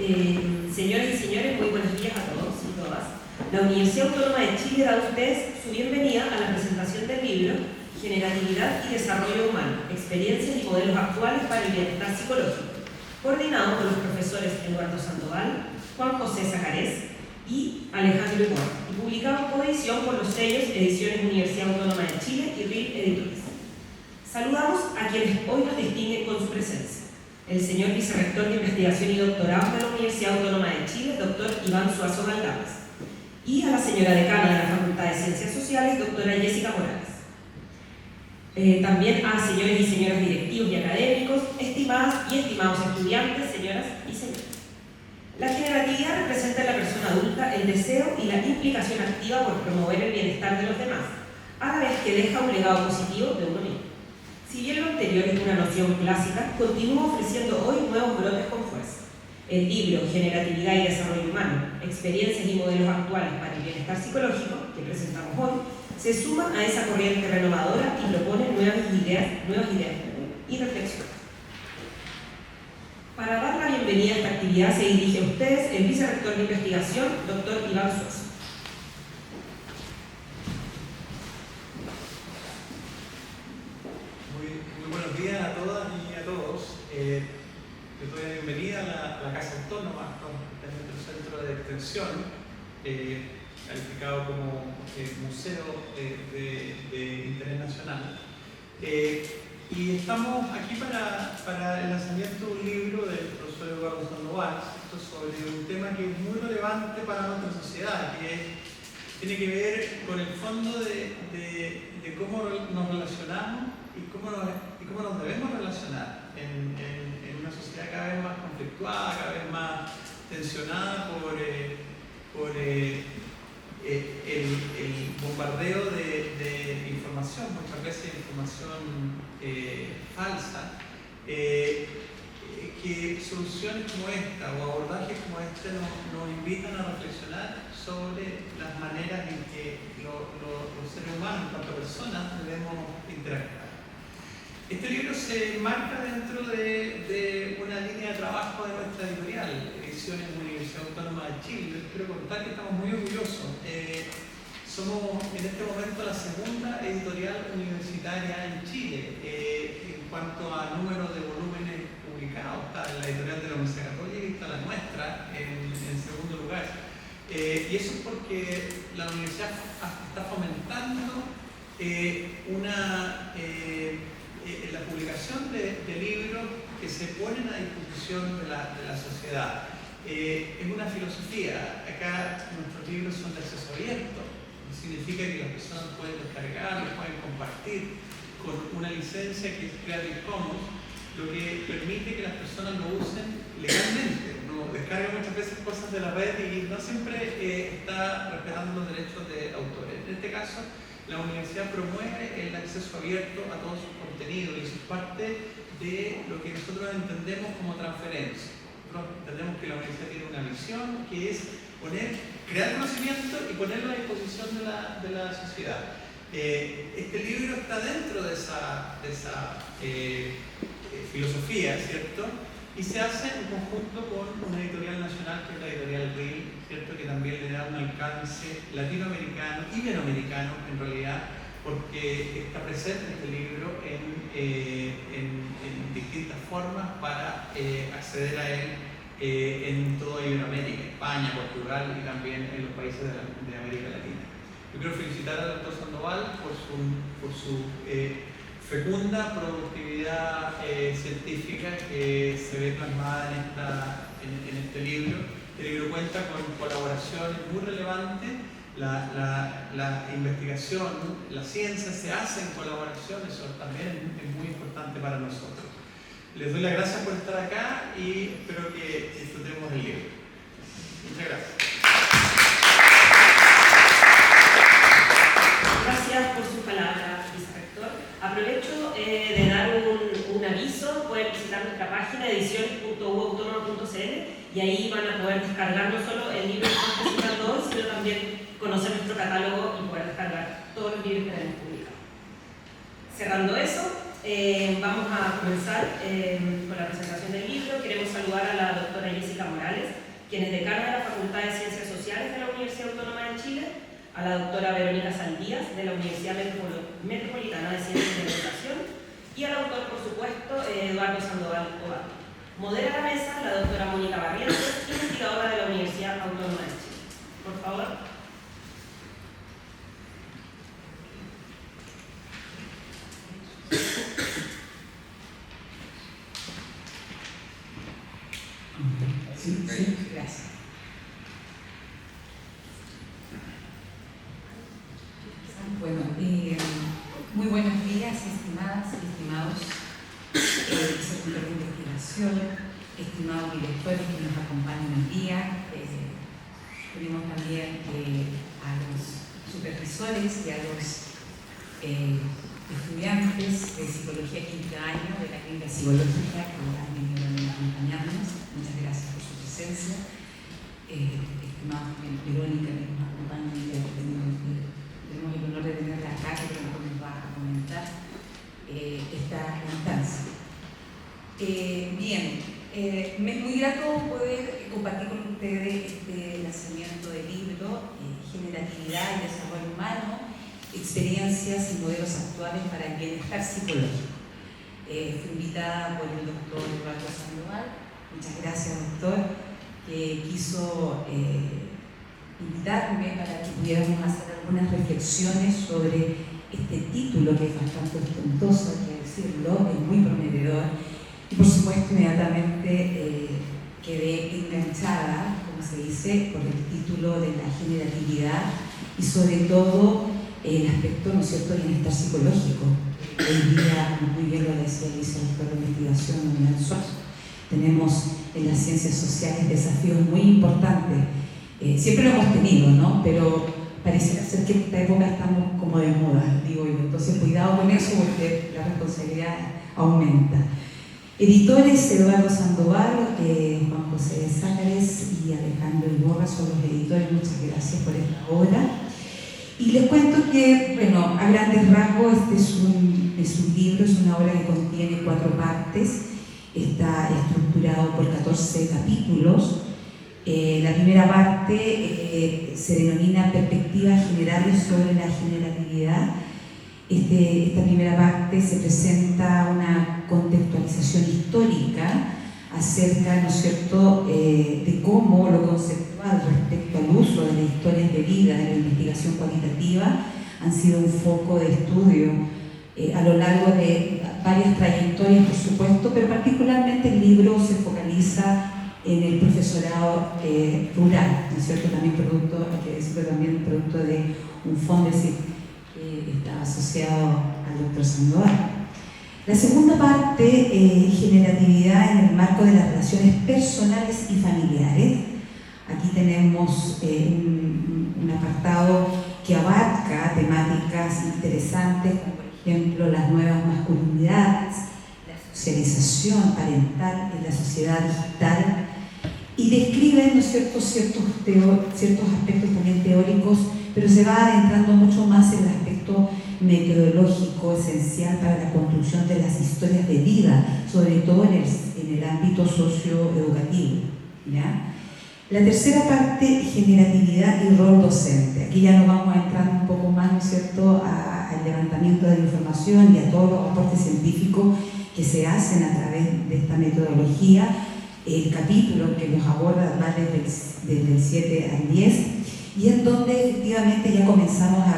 Señoras y señores, muy buenos días a todos y todas. La Universidad Autónoma de Chile da a ustedes su bienvenida a la presentación del libro Generatividad y Desarrollo Humano, experiencias y modelos actuales para el bienestar psicológico, coordinado por los profesores Eduardo Sandoval, Juan José Sacarés y Alejandro Igual, y publicado en coedición por los sellos Ediciones Universidad Autónoma de Chile y RIL Editores. Saludamos a quienes hoy nos distinguen con su presencia. El señor vicerrector de Investigación y Doctorado de la Universidad Autónoma de Chile, doctor Iván Suazo Galdames, y a la señora decana de la Facultad de Ciencias Sociales, doctora Jessica Morales. También a señores y señoras directivos y académicos, estimadas y estimados estudiantes, señoras y señores. La generatividad representa en la persona adulta el deseo y la implicación activa por promover el bienestar de los demás, a la vez que deja un legado positivo de uno mismo. Si bien lo anterior es una noción clásica, continúa ofreciendo hoy nuevos brotes con fuerza. El libro Generatividad y Desarrollo Humano, experiencias y modelos actuales para el bienestar psicológico, que presentamos hoy, se suma a esa corriente renovadora y propone nuevas ideas y reflexiones. Para dar la bienvenida a esta actividad se dirige a ustedes el vicerrector de investigación, doctor Iván Suazo. Muy buenos días a todas y a todos. Les doy la bienvenida a la Casa Autónoma, nuestro centro de extensión, calificado como museo de interés nacional. Y estamos aquí para el lanzamiento de un libro del profesor Eduardo Sandoval sobre un tema que es muy relevante para nuestra sociedad, que tiene que ver con el fondo de cómo nos relacionamos y cómo nos debemos relacionar en una sociedad cada vez más conflictuada, cada vez más tensionada por el bombardeo de información, muchas veces información falsa, que soluciones como esta o abordajes como este nos invitan a reflexionar sobre las maneras en que los seres humanos, en cuanto a personas, debemos interactuar. Este libro se enmarca dentro de una línea de trabajo de nuestra editorial, Ediciones Universidad Autónoma de Chile. Les quiero contar que estamos muy orgullosos. Somos en este momento la segunda editorial universitaria en Chile. En cuanto a número de volúmenes publicados, está la editorial de la Universidad Católica y está la nuestra en segundo lugar. Y eso es porque la universidad está fomentando la publicación de libros que se ponen a disposición de la sociedad. Es una filosofía. Acá nuestros libros son de acceso abierto. Significa que las personas pueden descargarlos, pueden compartir con una licencia que es Creative Commons, lo que permite que las personas lo usen legalmente. Uno descarga muchas veces cosas de la red y no siempre está respetando los derechos de autores. En este caso, la universidad promueve el acceso abierto a todos sus contenidos y eso es parte de lo que nosotros entendemos como transferencia. Nosotros entendemos que la universidad tiene una misión que es crear conocimiento y ponerlo a disposición de la sociedad. Este libro está dentro de esa filosofía, ¿cierto? Y se hace en conjunto con una editorial nacional que es la editorial RIL, ¿cierto? Que también le da un alcance latinoamericano, iberoamericano en realidad, porque está presente este libro en distintas formas para acceder a él en toda Iberoamérica, España, Portugal y también en los países de América Latina. Yo quiero felicitar al doctor Sandoval por su fecunda productividad científica que se ve plasmada en este libro. El libro cuenta con colaboraciones muy relevantes. La investigación, la ciencia se hace en colaboración, eso también es muy importante para nosotros. Les doy las gracias por estar acá y espero que disfrutemos del libro. Muchas gracias. Gracias por sus palabras, vicerrector. Aprovecho de dar un aviso. Pueden visitar nuestra página ediciones.uautonoma.cl y ahí van a poder descargar no solo el libro que estamos presentando hoy, sino también conocer nuestro catálogo y poder descargar todos los libros que tenemos publicados. Cerrando eso, vamos a comenzar con la presentación del libro. Queremos saludar a la doctora Jessica Morales, quien es decana de la Facultad de Ciencias Sociales de la Universidad Autónoma de Chile, a la doctora Verónica Saldías, de la Universidad Metropolitana de Ciencias de la Educación, y al autor, por supuesto, Eduardo Sandoval Tovar. Modera la mesa la doctora Mónica Barrientos, investigadora de la Universidad Autónoma de Chile. Por favor. Sí, gracias. Bueno, muy buenos días, estimadas y estimados sectores de investigación, estimados directores que nos acompañan hoy día. Tenemos también a los supervisores y a los estudiantes de Psicología quinto año de la Clínica Psicológica que han venido a acompañarnos. Muchas gracias por su presencia. Estimados Verónica, que nos acompaña y que tenemos el honor de tenerla acá, que nos va a comentar esta instancia. Bien, me es muy grato poder compartir con ustedes este lanzamiento del libro Generatividad y Desarrollo Humano, experiencias y modelos actuales para el bienestar psicológico. Fui invitada por el doctor Eduardo Sandoval. Muchas gracias, doctor, que quiso invitarme para que pudiéramos hacer algunas reflexiones sobre este título que es bastante ostentoso, hay que decirlo, es muy prometedor. Y por supuesto, inmediatamente quedé enganchada, como se dice, por el título de la generatividad y sobre todo el aspecto, ¿no es cierto?, del bienestar psicológico. Hoy día, muy bien lo decía el vicerrector de investigación, Nominal Suazo, tenemos en las ciencias sociales desafíos muy importantes. Siempre lo hemos tenido, ¿no? Pero pareciera ser que en esta época estamos como de moda, digo yo. Entonces, cuidado con eso porque la responsabilidad aumenta. Editores Eduardo Sandoval, Juan José de Sácares y Alejandro Iborra son los editores. Muchas gracias por esta obra. Y les cuento que, bueno, a grandes rasgos, este es un libro, es una obra que contiene 4 partes, está estructurado por 14 capítulos. La primera parte se denomina Perspectivas Generales sobre la Generatividad. Esta primera parte se presenta una contextualización histórica acerca, ¿no es cierto?, de cómo lo conceptual respecto al uso de las historias de vida en la investigación cualitativa han sido un foco de estudio a lo largo de varias trayectorias, por supuesto, pero particularmente el libro se focaliza en el profesorado rural, ¿no es cierto?, también producto, hay que decirlo, también producto de un fondo que está asociado al doctor Sandoval. La segunda parte, generatividad en el marco de las relaciones personales y familiares. Aquí tenemos un apartado que abarca temáticas interesantes, como por ejemplo las nuevas masculinidades, la socialización parental en la sociedad digital, y describe, ¿no es cierto?, ciertos aspectos también teóricos, pero se va adentrando mucho más en el aspecto metodológico esencial para la construcción de las historias de vida, sobre todo en el ámbito socioeducativo, ¿ya? La tercera parte, generatividad y rol docente. Aquí ya nos vamos a entrar un poco más, ¿no es cierto?, al levantamiento de la información y a todos los aportes científicos que se hacen a través de esta metodología. El capítulo que nos aborda va desde el 7 al 10, y en donde efectivamente ya comenzamos a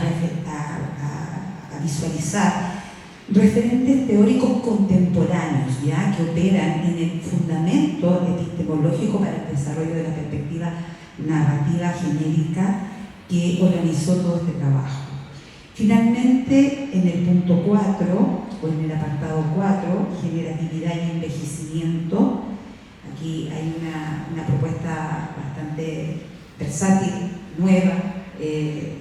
visualizar referentes teóricos contemporáneos, ¿ya?, que operan en el fundamento epistemológico para el desarrollo de la perspectiva narrativa genérica que organizó todo este trabajo. Finalmente, en el punto 4, o en el apartado 4, generatividad y envejecimiento, aquí hay una propuesta bastante versátil, nueva,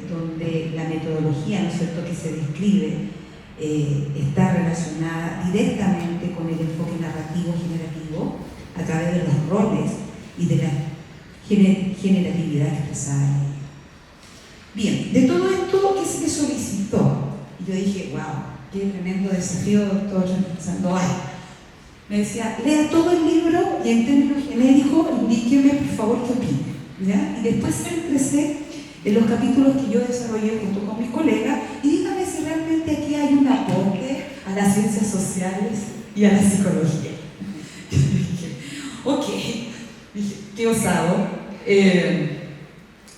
donde la metodología, ¿no es cierto?, que se describe está relacionada directamente con el enfoque narrativo generativo a través de los roles y de la generatividad expresada en ella. Bien, de todo esto, ¿qué se le solicitó? Y yo dije, wow, qué tremendo desafío, doctor Sandoval. Me decía, lea todo el libro y en términos genéricos indique indíqueme por favor qué opina, ¿ya? Y después céntrese en los capítulos que yo desarrollé junto con mis colegas y dígame si realmente aquí hay un aporte a las ciencias sociales y a la psicología. Ok, dije, qué osado.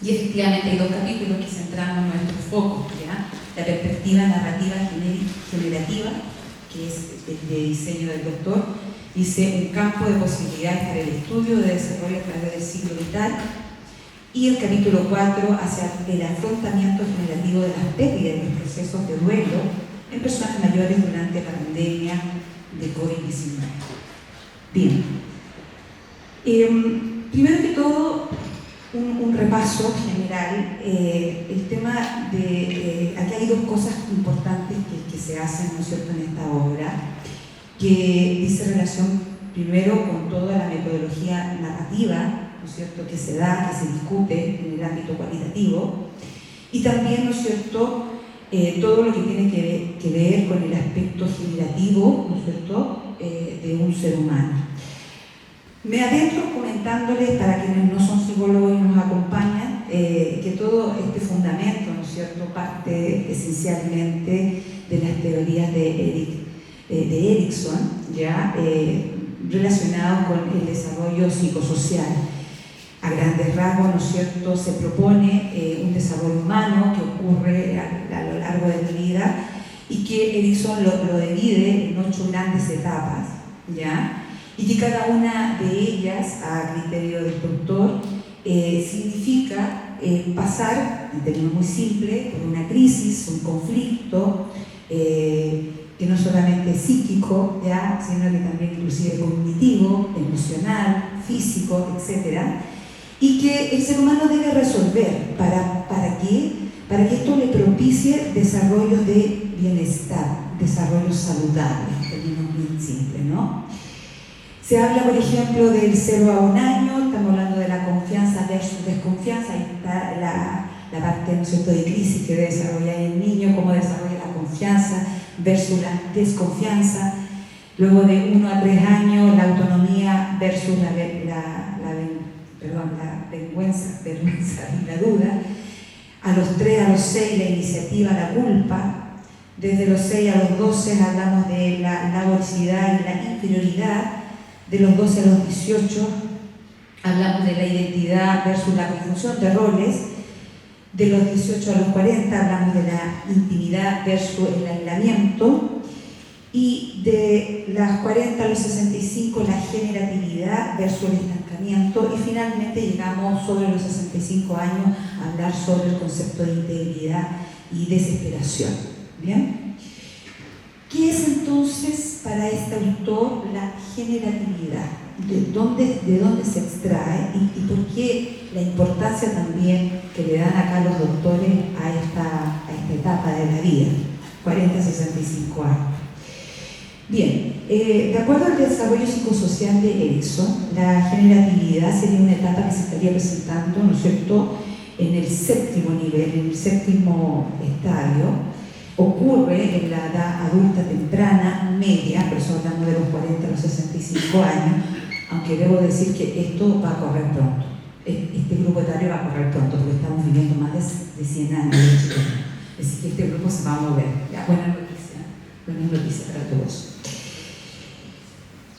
Y efectivamente hay dos capítulos que centramos nuestro foco, ¿ya? La perspectiva narrativa generativa, que es el de diseño del doctor, dice un campo de posibilidades para el estudio de desarrollo a través del ciclo vital, y el capítulo 4 hacia el afrontamiento generativo de las pérdidas y los procesos de duelo en personas mayores durante la pandemia de COVID-19. Bien, primero que todo, un repaso general. El tema de aquí hay dos cosas importantes que se hacen, ¿no es cierto?, en esta obra, que dice relación primero con toda la metodología narrativa, ¿no es cierto?, que se da, que se discute en el ámbito cualitativo, y también, ¿no es cierto?, todo lo que tiene que ver con el aspecto generativo, ¿no es cierto?, de un ser humano. Me adentro comentándoles, para quienes no son psicólogos y nos acompañan, que todo este fundamento, ¿no es cierto?, parte esencialmente de las teorías de Erikson, ya relacionados con el desarrollo psicosocial. A grandes rasgos, ¿no es cierto?, se propone un desarrollo humano que ocurre a lo largo de la vida y que Erikson lo divide en 8 grandes etapas, ¿ya? Y que cada una de ellas, a criterio del doctor, significa pasar, en términos muy simples, por una crisis, un conflicto, que no solamente es psíquico, ¿ya?, sino que también inclusive cognitivo, emocional, físico, etc. Y que el ser humano debe resolver. ¿Para qué? Para que esto le propicie desarrollos de bienestar, desarrollos saludables, en términos bien simples, ¿no? Se habla, por ejemplo, del 0 a 1 año, estamos hablando de la confianza versus desconfianza, ahí está la parte, ¿no es cierto?, de crisis que debe desarrollar el niño, cómo desarrolla la confianza versus la desconfianza. Luego de 1 a 3 años, la autonomía versus la vergüenza y la duda. A los 3 a los 6, la iniciativa, la culpa. Desde los 6 a los 12 hablamos de la laboriosidad y la inferioridad. De los 12 a los 18 hablamos de la identidad versus la confusión de roles. De los 18 a los 40 hablamos de la intimidad versus el aislamiento. Y de las 40 a los 65 la generatividad versus el estancamiento. Y finalmente llegamos sobre los 65 años a hablar sobre el concepto de integridad y desesperación. ¿Bien? ¿Qué es entonces para este autor la generatividad? ¿De dónde se extrae y por qué la importancia también que le dan acá los doctores a esta etapa de la vida, 40 a 65 años? Bien, de acuerdo al desarrollo psicosocial de Erikson, la generatividad sería una etapa que se estaría presentando, ¿no es cierto?, en el 7º nivel, en el 7º estadio. Ocurre en la edad adulta temprana, media, por eso hablamos de los 40 a los 65 años, aunque debo decir que esto va a correr pronto. Este grupo etario va a correr pronto, porque estamos viviendo más de 100 años de Chile. Así que este grupo se va a mover. Ya, buena noticia para todos.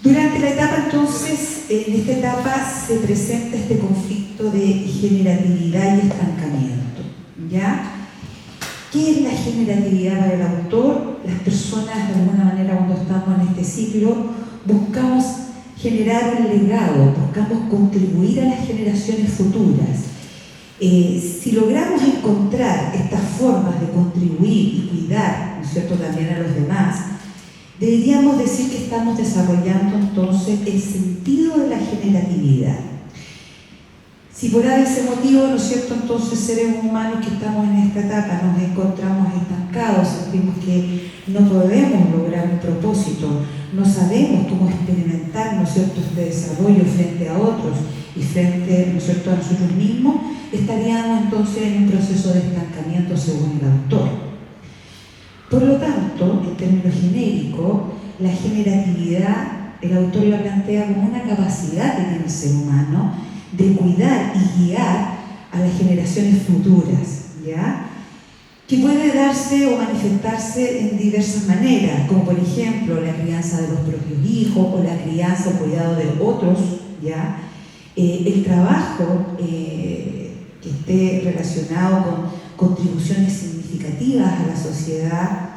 Durante la etapa, entonces, en esta etapa se presenta este conflicto de generatividad y estancamiento, ¿ya? ¿Qué es la generatividad para el autor? Las personas, de alguna manera, cuando estamos en este ciclo, buscamos generar un legado, buscamos contribuir a las generaciones futuras. Si logramos encontrar estas formas de contribuir y cuidar, ¿no es cierto?, también a los demás, deberíamos decir que estamos desarrollando entonces el sentido de la generatividad. Si por ese motivo, ¿no es cierto?, entonces seres humanos que estamos en esta etapa nos encontramos estancados, sentimos que no podemos lograr un propósito, no sabemos cómo experimentar, ¿no es cierto?, este desarrollo frente a otros y frente, ¿no es cierto?, a nosotros mismos, estaríamos entonces en un proceso de estancamiento según el autor. Por lo tanto, en términos genéricos, la generatividad, el autor la plantea como una capacidad que tiene el ser humano de cuidar y guiar a las generaciones futuras, ¿ya? Que puede darse o manifestarse en diversas maneras, como por ejemplo la crianza de los propios hijos o la crianza o cuidado de otros, ¿ya? El trabajo que esté relacionado con contribuciones significativas a la sociedad,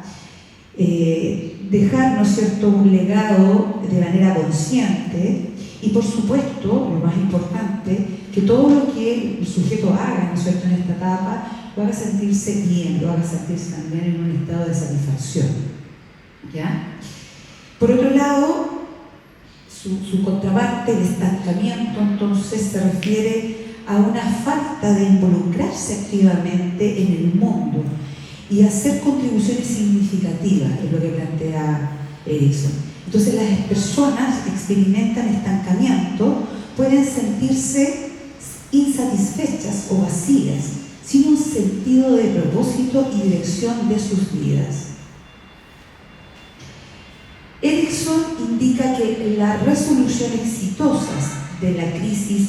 dejar, ¿no es cierto?, un legado de manera consciente y, por supuesto, lo más importante, que todo lo que el sujeto haga, ¿no es cierto?, en esta etapa, lo haga sentirse bien, lo haga sentirse también en un estado de satisfacción, ¿ya? Por otro lado, su contraparte, el estancamiento, entonces se refiere a una falta de involucrarse activamente en el mundo y hacer contribuciones significativas, es lo que plantea Erikson. Entonces las personas experimentan estancamiento, pueden sentirse insatisfechas o vacías, sin un sentido de propósito y dirección de sus vidas. Erikson indica que la resolución exitosa de la crisis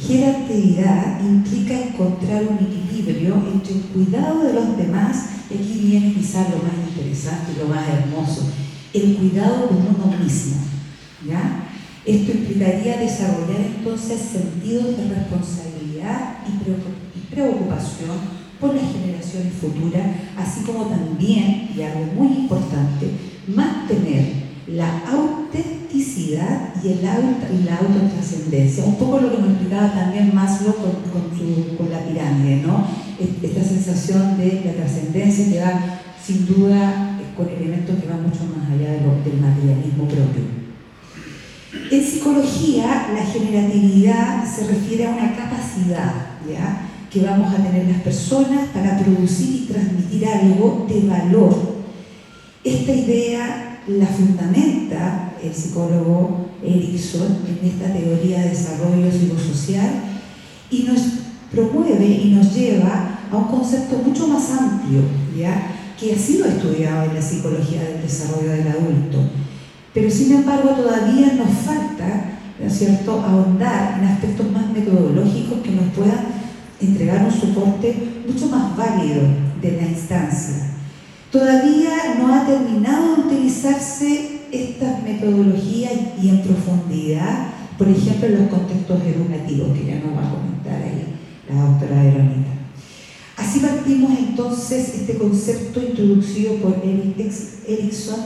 jerarquidad implica encontrar un equilibrio entre el cuidado de los demás, y aquí viene quizás lo más interesante y lo más hermoso, el cuidado con uno mismo, ¿ya? Esto implicaría desarrollar entonces sentidos de responsabilidad y preocupación por las generaciones futuras, así como también, y algo muy importante, mantener la autenticidad y la autotrascendencia. Un poco lo que nos explicaba también Maslow con la pirámide, ¿no? Esta sensación de la trascendencia que va, sin duda, con elementos que van mucho más allá del materialismo propio. En psicología, la generatividad se refiere a una capacidad, ¿ya?, que vamos a tener las personas para producir y transmitir algo de valor. Esta idea la fundamenta el psicólogo Erikson en esta teoría de desarrollo psicosocial y nos promueve y nos lleva a un concepto mucho más amplio, ¿ya?, que ha sido estudiado en la psicología del desarrollo del adulto. Pero sin embargo todavía nos falta, ¿no es cierto?, ahondar en aspectos más metodológicos que nos puedan entregar un soporte mucho más válido de la instancia. Todavía no ha terminado de utilizarse estas metodologías y en profundidad, por ejemplo, en los contextos educativos, que ya nos va a comentar ahí la doctora Verónica. Así partimos entonces este concepto introducido por Erikson,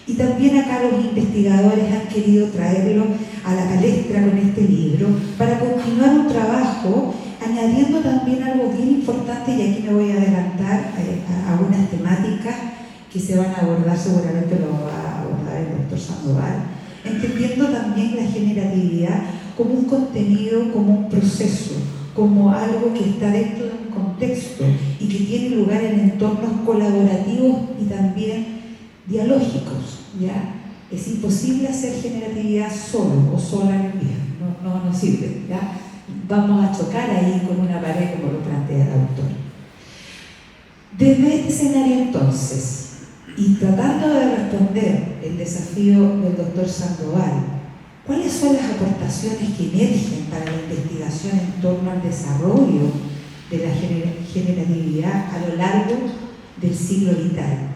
y también acá los investigadores han querido traerlo a la palestra con este libro para continuar un trabajo añadiendo también algo bien importante, y aquí me voy a adelantar a algunas temáticas que se van a abordar, seguramente lo va a abordar el doctor Sandoval, entendiendo también la generatividad como un contenido, como un proceso, como algo que está dentro de un contexto y que tiene lugar en entornos colaborativos y también dialógicos, ¿ya? Es imposible hacer generatividad solo o sola en el día, no sirve, ¿ya? Vamos a chocar ahí con una pared, como lo plantea el autor. Desde este escenario entonces, y tratando de responder el desafío del doctor Sandoval, ¿cuáles son las aportaciones que emergen para la investigación en torno al desarrollo de la generatividad a lo largo del ciclo vital?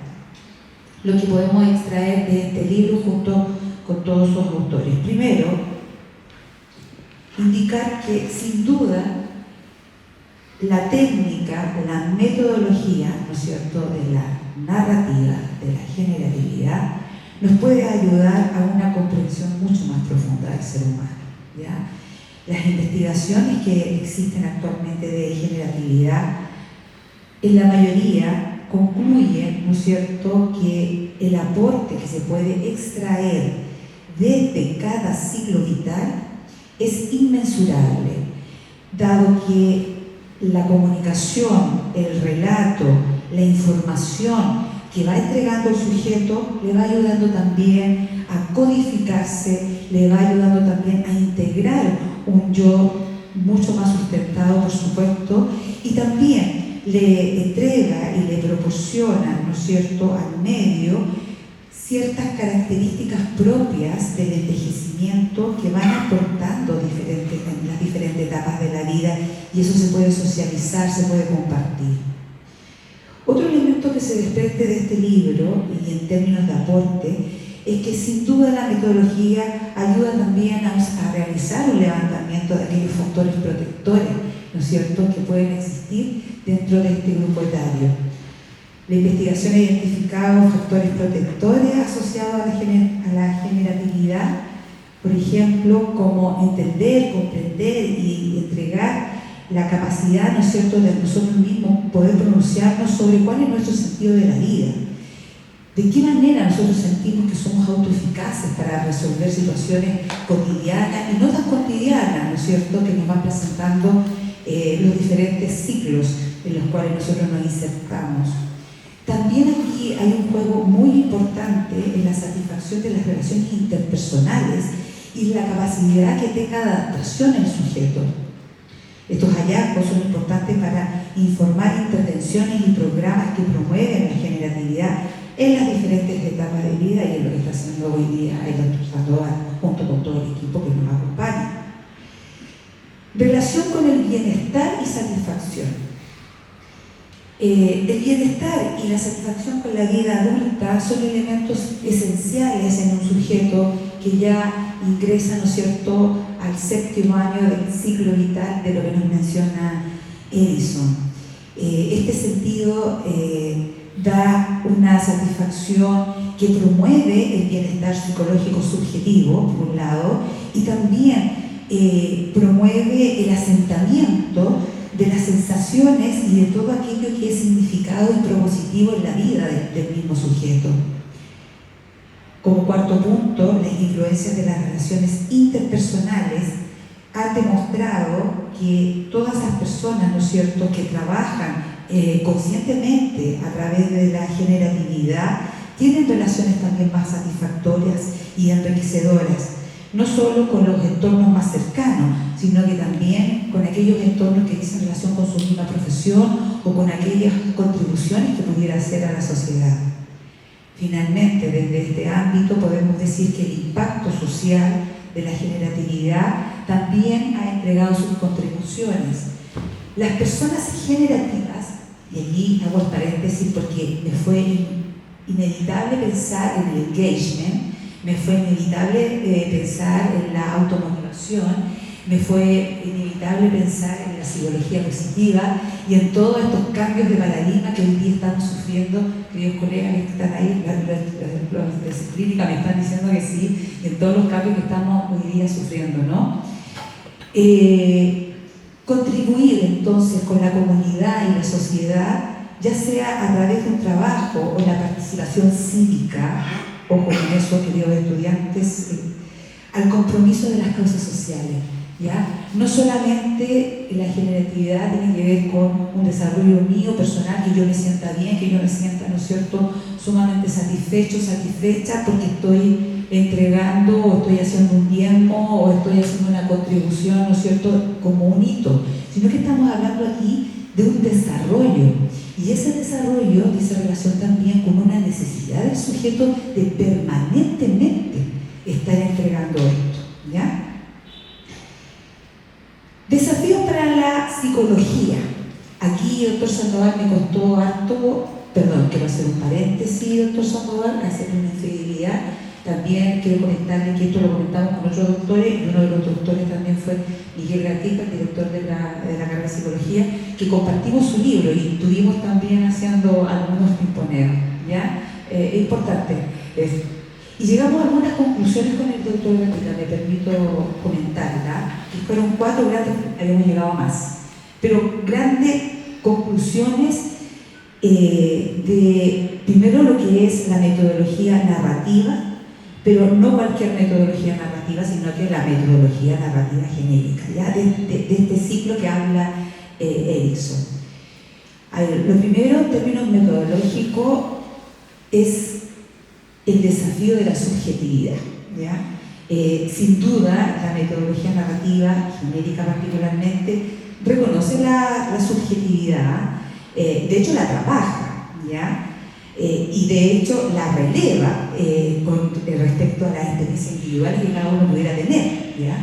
Lo que podemos extraer de este libro junto con todos sus autores. Primero, indicar que sin duda la técnica, la metodología, ¿no es cierto?, de la narrativa, de la generatividad, nos puede ayudar a una comprensión mucho más profunda del ser humano, ¿ya? Las investigaciones que existen actualmente de generatividad, en la mayoría concluyen, ¿no es cierto?, que el aporte que se puede extraer desde cada ciclo vital es inmensurable, dado que la comunicación, el relato, la información que va entregando el sujeto le va ayudando también a codificarse, le va ayudando también a integrar un yo mucho más sustentado, por supuesto, y también le entrega y le proporciona, ¿no es cierto?, al medio ciertas características propias del envejecimiento que van aportando en las diferentes etapas de la vida, y eso se puede socializar, se puede compartir. Otro elemento que se desprende de este libro, y en términos de aporte, es que sin duda la metodología ayuda también a realizar un levantamiento de aquellos factores protectores, ¿no es cierto?, que pueden existir dentro de este grupo etario. La investigación ha identificado factores protectores asociados a la generatividad, por ejemplo, como entender, comprender y entregar la capacidad, ¿no es cierto?, de nosotros mismos poder pronunciarnos sobre cuál es nuestro sentido de la vida. ¿De qué manera nosotros sentimos que somos autoeficaces para resolver situaciones cotidianas y no tan cotidianas, ¿no es cierto?, que nos van presentando los diferentes ciclos en los cuales nosotros nos insertamos? También aquí hay un juego muy importante en la satisfacción de las relaciones interpersonales y la capacidad que tenga de adaptación el sujeto. Estos hallazgos son importantes para informar intervenciones y programas que promueven la generatividad en las diferentes etapas de vida, y en lo que está haciendo hoy día el Dr. Sandoval junto con todo el equipo que nos acompaña. Relación con el bienestar y satisfacción. El bienestar y la satisfacción con la vida adulta son elementos esenciales en un sujeto que ya ingresa, ¿no es cierto?, al 7º año del ciclo vital de lo que nos menciona Edison. Este sentido da una satisfacción que promueve el bienestar psicológico subjetivo, por un lado, y también promueve el asentamiento de las sensaciones y de todo aquello que es significado y propositivo en la vida del mismo sujeto. Como cuarto punto, las influencias de las relaciones interpersonales han demostrado que todas las personas, ¿no es cierto?, que trabajan conscientemente a través de la generatividad tienen relaciones también más satisfactorias y enriquecedoras, no solo con los entornos más cercanos, sino que también con aquellos entornos que dicen relación con su misma profesión o con aquellas contribuciones que pudiera hacer a la sociedad. Finalmente, desde este ámbito podemos decir que el impacto social de la generatividad también ha entregado sus contribuciones. Las personas generativas, y aquí hago el paréntesis porque me fue inevitable pensar en el engagement, me fue inevitable pensar en la automotivación, me fue inevitable pensar en la psicología positiva y en todos estos cambios de paradigma que hoy día estamos sufriendo. Queridos colegas que están ahí, los de clínica me están diciendo que sí, en todos los cambios que estamos hoy día sufriendo, ¿no? Contribuir entonces con la comunidad y la sociedad, ya sea a través de un trabajo o la participación cívica, ojo con eso, queridos estudiantes, al compromiso de las causas sociales, ¿ya? No solamente la generatividad tiene que ver con un desarrollo mío personal, que yo me sienta bien, que yo me sienta, ¿no es cierto?, sumamente satisfecho, satisfecha porque estoy entregando o estoy haciendo un diezmo o estoy haciendo una contribución, ¿no es cierto?, como un hito, sino que estamos hablando aquí de un desarrollo, y ese desarrollo dice relación también con una necesidad del sujeto de permanentemente estar entregando esto, ¿ya? Desafíos para la psicología. Aquí, doctor Sandoval, me costó harto, perdón, quiero hacer un paréntesis, doctor Sandoval, hacer una infidelidad. También quiero comentarle que esto lo comentamos con otros doctores, y uno de los doctores también fue Miguel Gatita, el director de la carrera de psicología, que compartimos su libro y estuvimos también haciendo algunos pimponeos, ¿ya? Importante. Y llegamos a algunas conclusiones con el doctor Gatita, me permito comentarla, que fueron 4 grandes, habíamos llegado a más, pero grandes conclusiones de, primero, lo que es la metodología narrativa, pero no cualquier metodología narrativa, sino que la metodología narrativa genérica, ¿ya? De este ciclo que habla Erikson. A ver, lo primero, en términos metodológicos, es el desafío de la subjetividad, ¿ya? Sin duda, la metodología narrativa, genérica particularmente, reconoce la subjetividad, de hecho la trabaja, ¿ya? Y de hecho la releva con respecto a las experiencias individuales que cada uno pudiera tener, ¿ya?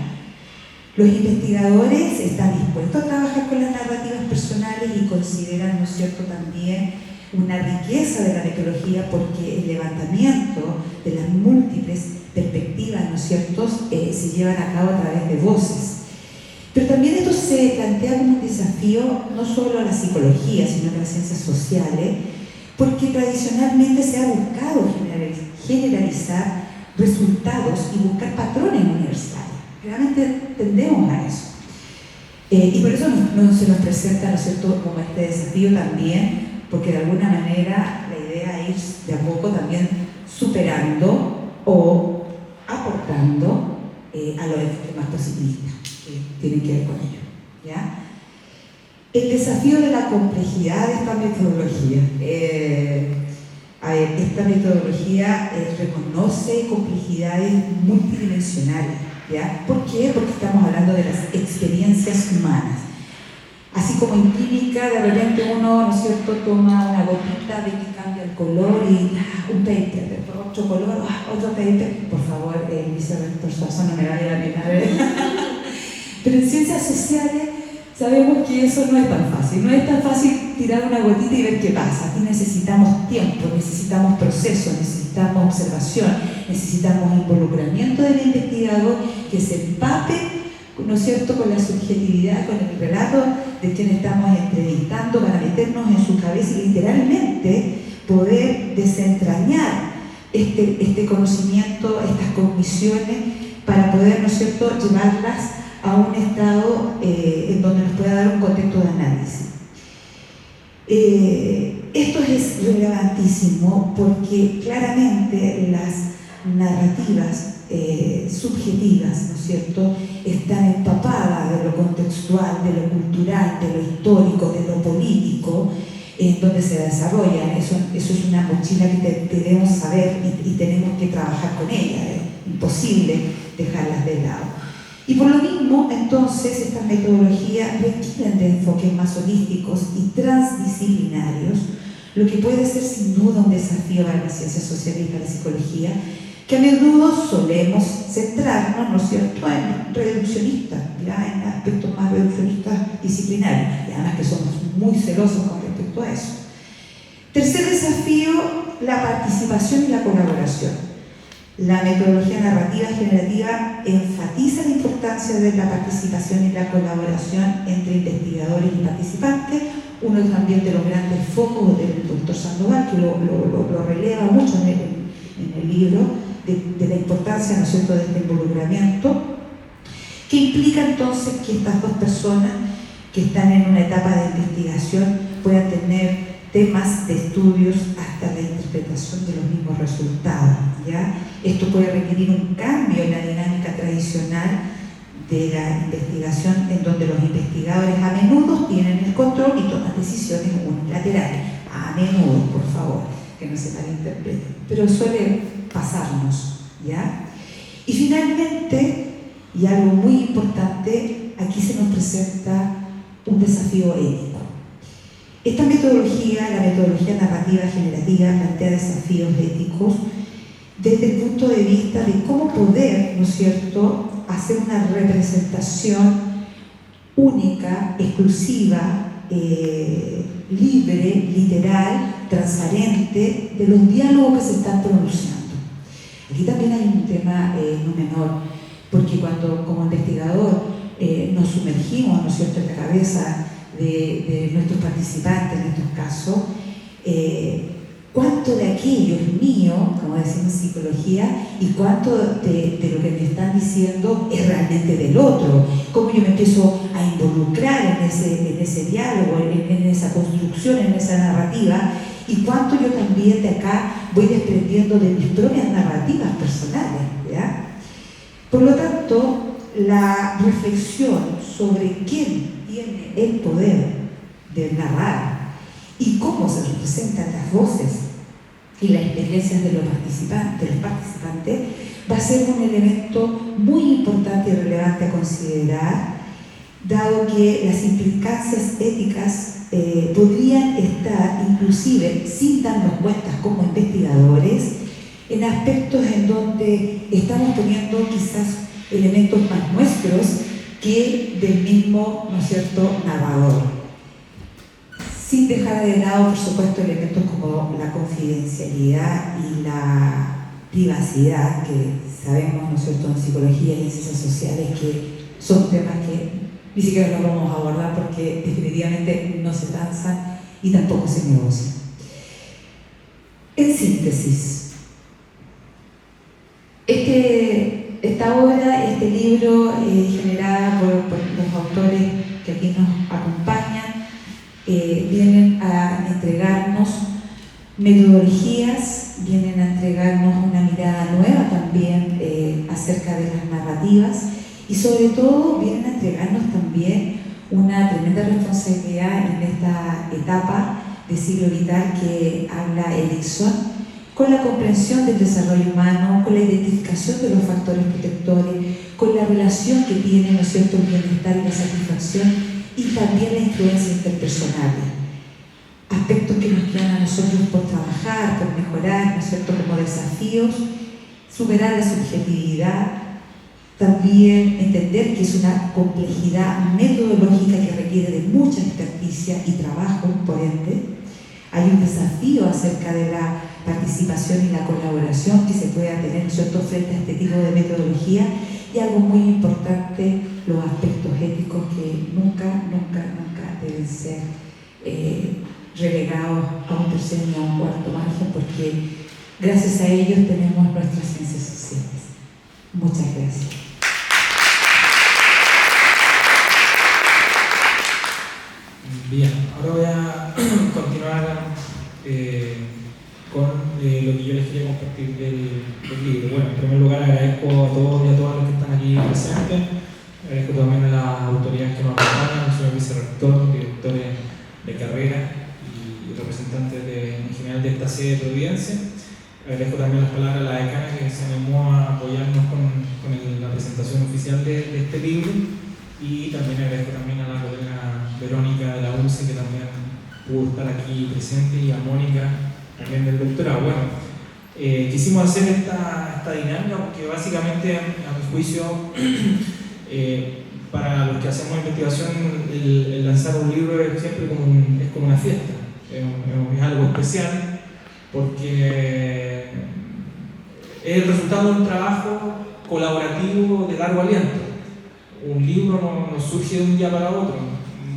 Los investigadores están dispuestos a trabajar con las narrativas personales y consideran, ¿no es cierto?, también una riqueza de la metodología, porque el levantamiento de las múltiples perspectivas, ¿no es cierto?, se llevan a cabo a través de voces. Pero también esto se plantea como un desafío no solo a la psicología, sino a las ciencias sociales, porque tradicionalmente se ha buscado generalizar resultados y buscar patrones universales. Realmente tendemos a eso. Y por eso se nos presenta, ¿no es cierto?, como este desafío también, porque de alguna manera la idea es ir de a poco también superando o aportando a los enfoques más positivistas que tienen que ver con ello, ¿ya? El desafío de la complejidad de esta metodología. Esta metodología reconoce complejidades multidimensionales, ¿ya? ¿Por qué? Porque estamos hablando de las experiencias humanas. Así como en química, de repente uno, ¿no es cierto?, toma una gotita de que cambia el color y un paper, después otro color, otro paper. Por favor, el vicerrector Suazo, no me vaya la primera vez. Pero en ciencias sociales sabemos que eso no es tan fácil. No es tan fácil tirar una gotita y ver qué pasa. Aquí necesitamos tiempo, necesitamos proceso, necesitamos observación, necesitamos involucramiento del investigador que se empape, ¿no es cierto?, con la subjetividad, con el relato de quien estamos entrevistando, para meternos en su cabeza y literalmente poder desentrañar este conocimiento, estas cogniciones, para poder, ¿no es cierto?, llevarlas a un estado en donde nos pueda dar un contexto de análisis. Esto es relevantísimo porque claramente las narrativas subjetivas, ¿no es cierto?, están empapadas de lo contextual, de lo cultural, de lo histórico, de lo político, en donde se desarrollan. Eso es una mochila que debemos saber y tenemos que trabajar con ella. Es imposible dejarlas de lado. Y por lo mismo, entonces, estas metodologías requieren de enfoques más holísticos y transdisciplinarios, lo que puede ser sin duda un desafío para las ciencias sociales y para la psicología, que a menudo solemos centrarnos, ¿no es cierto?, en reduccionistas, ya en aspectos más reduccionistas disciplinarios, y además que somos muy celosos con respecto a eso. Tercer desafío, la participación y la colaboración. La metodología narrativa generativa enfatiza la importancia de la participación y la colaboración entre investigadores y participantes, uno también de los grandes focos del doctor Sandoval, que lo releva mucho en el libro, de la importancia, ¿no es cierto?, de este involucramiento, que implica entonces que estas dos personas que están en una etapa de investigación puedan tener temas de estudios hasta la interpretación de los mismos resultados, ¿ya? Esto puede requerir un cambio en la dinámica tradicional de la investigación, en donde los investigadores a menudo tienen el control y toman decisiones unilaterales. A menudo, por favor, que no se malinterpreten, pero suele pasarnos, ¿ya? Y finalmente, y algo muy importante, aquí se nos presenta un desafío ético. Esta metodología, la metodología narrativa generativa, plantea desafíos éticos desde el punto de vista de cómo poder, ¿no es cierto?, hacer una representación única, exclusiva, libre, literal, transparente, de los diálogos que se están pronunciando. Aquí también hay un tema no menor, porque cuando como investigador nos sumergimos, ¿no es cierto?, en la cabeza de nuestros participantes en estos casos, cuánto de aquello es mío, como decimos en psicología, y cuánto de lo que me están diciendo es realmente del otro, cómo yo me empiezo a involucrar en ese diálogo, en esa construcción, en esa narrativa, y cuánto yo también de acá voy desprendiendo de mis propias narrativas personales, ¿ya? Por lo tanto, la reflexión sobre quién tiene el poder de narrar y cómo se representan las voces y las experiencias de los participantes, va a ser un elemento muy importante y relevante a considerar, dado que las implicancias éticas podrían estar inclusive sin darnos cuenta como investigadores en aspectos en donde estamos poniendo quizás elementos más nuestros que del mismo, ¿no es cierto?, narrador, sin dejar de lado, por supuesto, elementos como la confidencialidad y la privacidad, que sabemos, ¿no es cierto?, en psicología y en ciencias sociales que son temas que ni siquiera los vamos a abordar porque definitivamente no se transan y tampoco se negocian. En síntesis, esta obra, este libro, generada por los autores que aquí nos acompañan, vienen a entregarnos metodologías, vienen a entregarnos una mirada nueva también acerca de las narrativas y sobre todo vienen a entregarnos también una tremenda responsabilidad en esta etapa de siglo vital que habla Erikson, con la comprensión del desarrollo humano, con la identificación de los factores protectores, con la relación que tiene, ¿no es cierto?, el bienestar y la satisfacción y también la influencia interpersonal. Aspectos que nos quedan a nosotros por trabajar, por mejorar, ¿no es cierto?, como desafíos, superar la subjetividad, también entender que es una complejidad metodológica que requiere de mucha experticia y trabajo, por ende. Hay un desafío acerca de la participación y la colaboración que se pueda tener, ¿no es cierto?, frente a este tipo de metodología, y algo muy importante, los aspectos éticos que nunca deben ser relegados a un tercer ni a un cuarto margen, porque gracias a ellos tenemos nuestras ciencias sociales. Muchas gracias. Bien, ahora voy a continuar con lo que yo les quería compartir del libro. Bueno, en primer lugar agradezco a todos y a todas los que están aquí presentes. Agradezco también a las autoridades que nos acompañan, al señor vicerrector, directores de carrera y representantes en general de esta sede de Providencia. Agradezco también las palabras de la decana que se animó a apoyarnos con la presentación oficial de este libro, y también agradezco también a la colega Verónica de la UNCE, que también pudo estar aquí presente, y a Mónica también del doctorado. Bueno, quisimos hacer esta dinámica porque básicamente, a mi juicio, para los que hacemos investigación, el lanzar un libro es siempre como una fiesta, es algo especial, porque es el resultado de un trabajo colaborativo de largo aliento. Un libro no surge de un día para otro.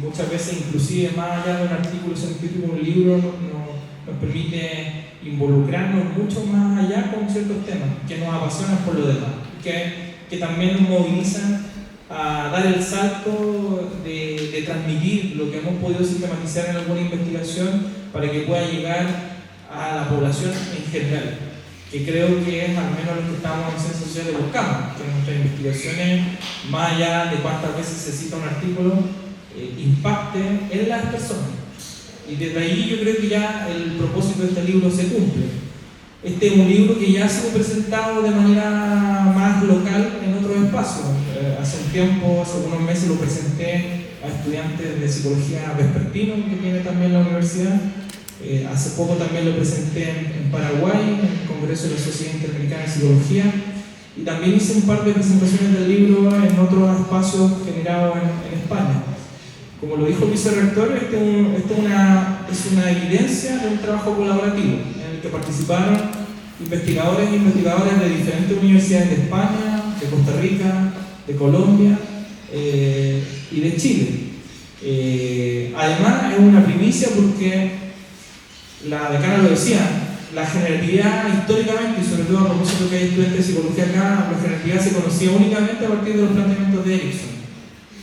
Muchas veces, inclusive más allá de un artículo científico, un libro nos permite involucrarnos mucho más allá con ciertos temas que nos apasionan por lo demás, que también nos movilizan a dar el salto de transmitir lo que hemos podido sistematizar en alguna investigación para que pueda llegar a la población en general, que creo que es al menos lo que estamos en ciencias sociales buscando, que nuestras investigaciones, más allá de cuántas veces se cita un artículo, impacten en las personas. Y desde ahí yo creo que ya el propósito de este libro se cumple. Este es un libro que ya ha sido presentado de manera más local en otros espacios. Hace un tiempo, hace unos meses, lo presenté a estudiantes de psicología vespertino que tiene también la universidad. Hace poco también lo presenté en Paraguay, en el Congreso de la Sociedad Interamericana de Psicología, y también hice un par de presentaciones del libro en otros espacios generados en España. Como lo dijo el vicerrector, es una evidencia de un trabajo colaborativo en el que participaron investigadores e investigadoras de diferentes universidades de España, de Costa Rica, de Colombia y de Chile. Además, es una primicia porque la decana lo decía, la generatividad históricamente, y sobre todo a propósito que hay estudiantes de psicología acá, la generatividad se conocía únicamente a partir de los planteamientos de Erikson.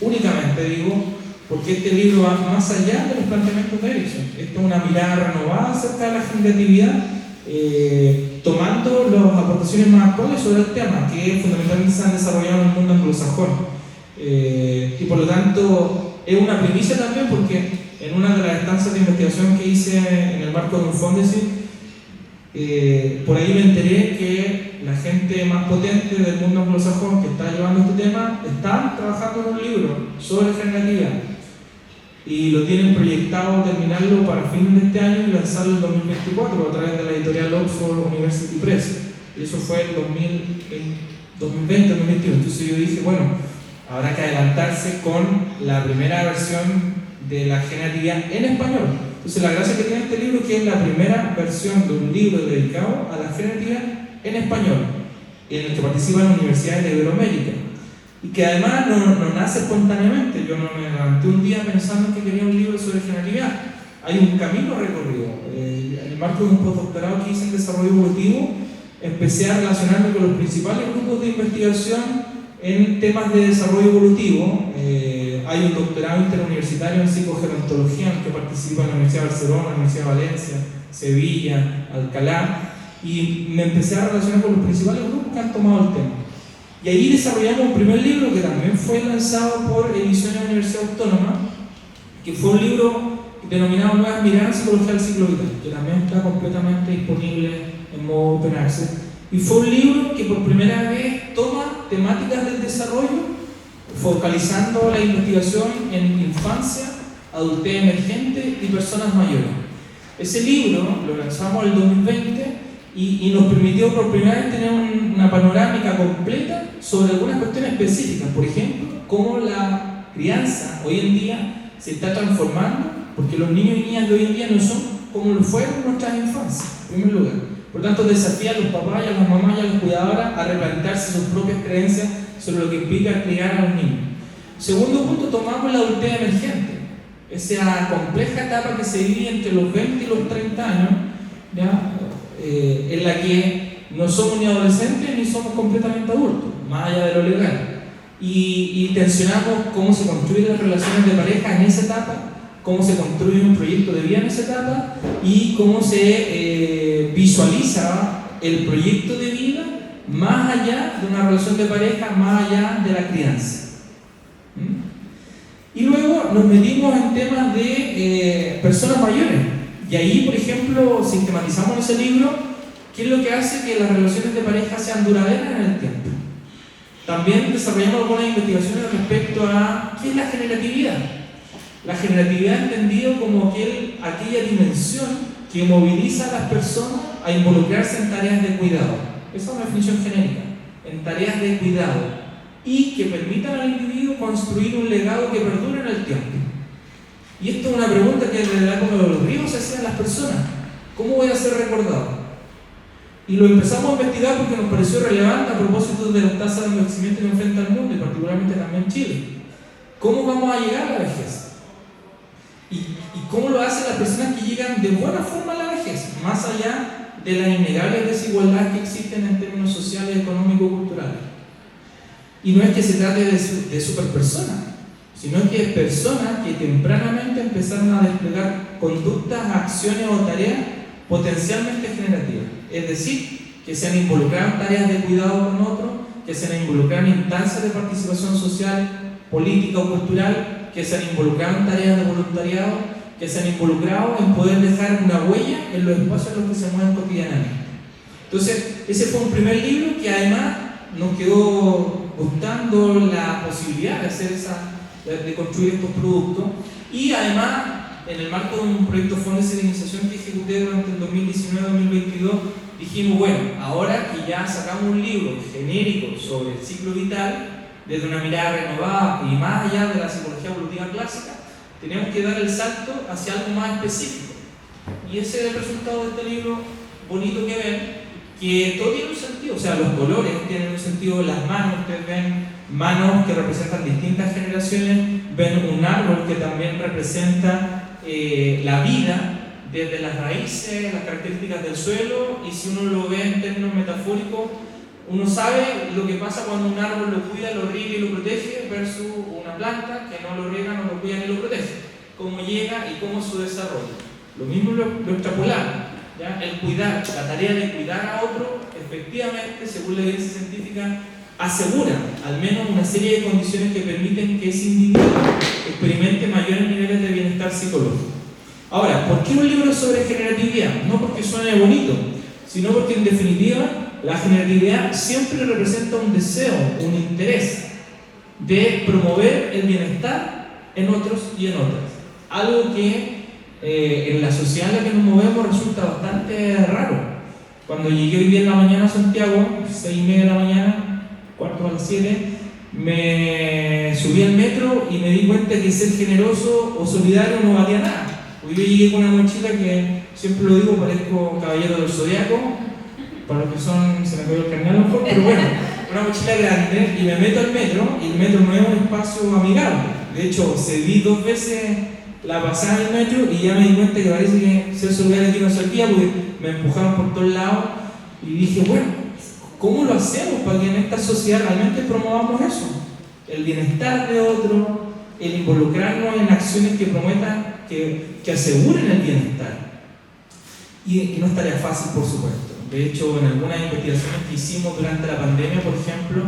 Únicamente, digo, porque este libro va más allá de los planteamientos de Erikson. Esto es una mirada renovada acerca de la generatividad, tomando las aportaciones más actuales sobre el tema, que fundamentalmente se han desarrollado en el mundo anglosajón. Y por lo tanto, es una primicia también porque en una de las estancias de investigación que hice en el marco de un Fondesit, por ahí me enteré que la gente más potente del mundo anglosajón que está llevando este tema están trabajando en un libro sobre generatividad y lo tienen proyectado terminarlo para fines de este año y lanzarlo en 2024 a través de la editorial Oxford University Press. Y eso fue en 2020-2021. Entonces yo dije, bueno, Habrá que adelantarse con la primera versión de la generatividad en español. Entonces la gracia que tiene este libro es que es la primera versión de un libro dedicado a la generatividad en español, en el que participan las universidades de Iberoamérica, y que además no nace espontáneamente. Yo no me levanté un día pensando que quería un libro sobre generatividad. Hay un camino recorrido. En el marco de un postdoctorado que hice en desarrollo evolutivo, empecé a relacionarme con los principales grupos de investigación en temas de desarrollo evolutivo. Hay un doctorado interuniversitario en psicogerontología en el que participa la Universidad de Barcelona, la Universidad de Valencia, Sevilla, Alcalá, y me empecé a relacionar con los principales grupos que han tomado el tema. Y ahí desarrollamos un primer libro que también fue lanzado por Ediciones de la Universidad Autónoma, que fue un libro denominado Nuevas Miradas en Psicología del Ciclo Vital, que también está completamente disponible en modo open access. Y fue un libro que por primera vez toma temáticas del desarrollo, focalizando la investigación en infancia, adultez emergente y personas mayores. Ese libro lo lanzamos en el 2020 y nos permitió por primera vez tener una panorámica completa sobre algunas cuestiones específicas. Por ejemplo, cómo la crianza hoy en día se está transformando, porque los niños y niñas de hoy en día no son como lo fueron nuestras infancias, en primer lugar. Por tanto, desafía a los papás y a las mamás y a las cuidadoras a replantearse sus propias creencias sobre lo que implica criar a los niños. Segundo punto, tomamos la adultez emergente, esa compleja etapa que se vive entre los 20 y los 30 años, ¿ya? En la que no somos ni adolescentes ni somos completamente adultos, más allá de lo legal. Y tensionamos cómo se construyen las relaciones de pareja en esa etapa, cómo se construye un proyecto de vida en esa etapa y cómo se visualiza el proyecto de vida más allá de una relación de pareja, más allá de la crianza. Y luego nos metimos en temas de personas mayores. Y ahí, por ejemplo, sistematizamos en ese libro qué es lo que hace que las relaciones de pareja sean duraderas en el tiempo. También desarrollamos algunas investigaciones respecto a qué es la generatividad. La generatividad entendido como aquella dimensión que moviliza a las personas a involucrarse en tareas de cuidado. Esa es una definición genérica, en tareas de cuidado, y que permitan al individuo construir un legado que perdure en el tiempo. Y esto es una pregunta que de verdad como los griegos se hacían las personas: ¿cómo voy a ser recordado? Y lo empezamos a investigar porque nos pareció relevante a propósito de las tasas de envejecimiento que enfrenta el mundo y particularmente también Chile. ¿Cómo vamos a llegar a la vejez? ¿Y cómo lo hacen las personas que llegan de buena forma a la vejez? Más allá de las innegables desigualdades que existen en términos sociales, económicos y culturales. Y no es que se trate de superpersonas, sino que es personas que tempranamente empezaron a desplegar conductas, acciones o tareas potencialmente generativas. Es decir, que se han involucrado en tareas de cuidado con otros, que se han involucrado en instancias de participación social, política o cultural, que se han involucrado en tareas de voluntariado, que se han involucrado en poder dejar una huella en los espacios en los que se mueven cotidianamente. Entonces, ese fue un primer libro que además nos quedó gustando la posibilidad de construir estos productos, y además en el marco de un proyecto Fondo de Serenización que ejecuté durante el 2019-2022, dijimos, bueno, ahora que ya sacamos un libro genérico sobre el ciclo vital desde una mirada renovada y más allá de la psicología evolutiva clásica, tenemos que dar el salto hacia algo más específico. Y ese es el resultado de este libro bonito que ven, que todo tiene un sentido. O sea, los colores tienen un sentido, las manos, ustedes ven manos que representan distintas generaciones, ven un árbol que también representa la vida desde las raíces, las características del suelo, y si uno lo ve en términos metafóricos, uno sabe lo que pasa cuando un árbol lo cuida, lo riega y lo protege versus una planta que no lo riega, no lo cuida ni lo protege. Cómo llega y cómo su desarrollo. Lo mismo lo extrapolamos, ¿ya? El cuidar, la tarea de cuidar a otro, efectivamente, según la evidencia científica, asegura al menos una serie de condiciones que permiten que ese individuo experimente mayores niveles de bienestar psicológico. Ahora, ¿por qué un libro sobre generatividad? No porque suene bonito, sino porque en definitiva la generatividad siempre representa un deseo, un interés de promover el bienestar en otros y en otras. Algo que en la sociedad en la que nos movemos resulta bastante raro. Cuando llegué hoy día en la mañana a Santiago, 6:30 de la mañana, 7:15, me subí al metro y me di cuenta que ser generoso o solidario no valía nada. Porque yo llegué con una mochila que, siempre lo digo, parezco caballero del zodiaco, para los que son, se me cayó el carnal a lo mejor, pero bueno, una mochila grande, y me meto al metro, y el metro no es un espacio amigable. De hecho, cedí 2 veces la pasada del metro y ya me di cuenta que parece que ser solidario aquí no servía, porque me empujaron por todos lados, y dije, bueno, ¿cómo lo hacemos para que en esta sociedad realmente promovamos eso? El bienestar de otro, el involucrarnos en acciones que prometan, que aseguren el bienestar. Y no es tarea fácil, por supuesto. De hecho, en algunas investigaciones que hicimos durante la pandemia, por ejemplo,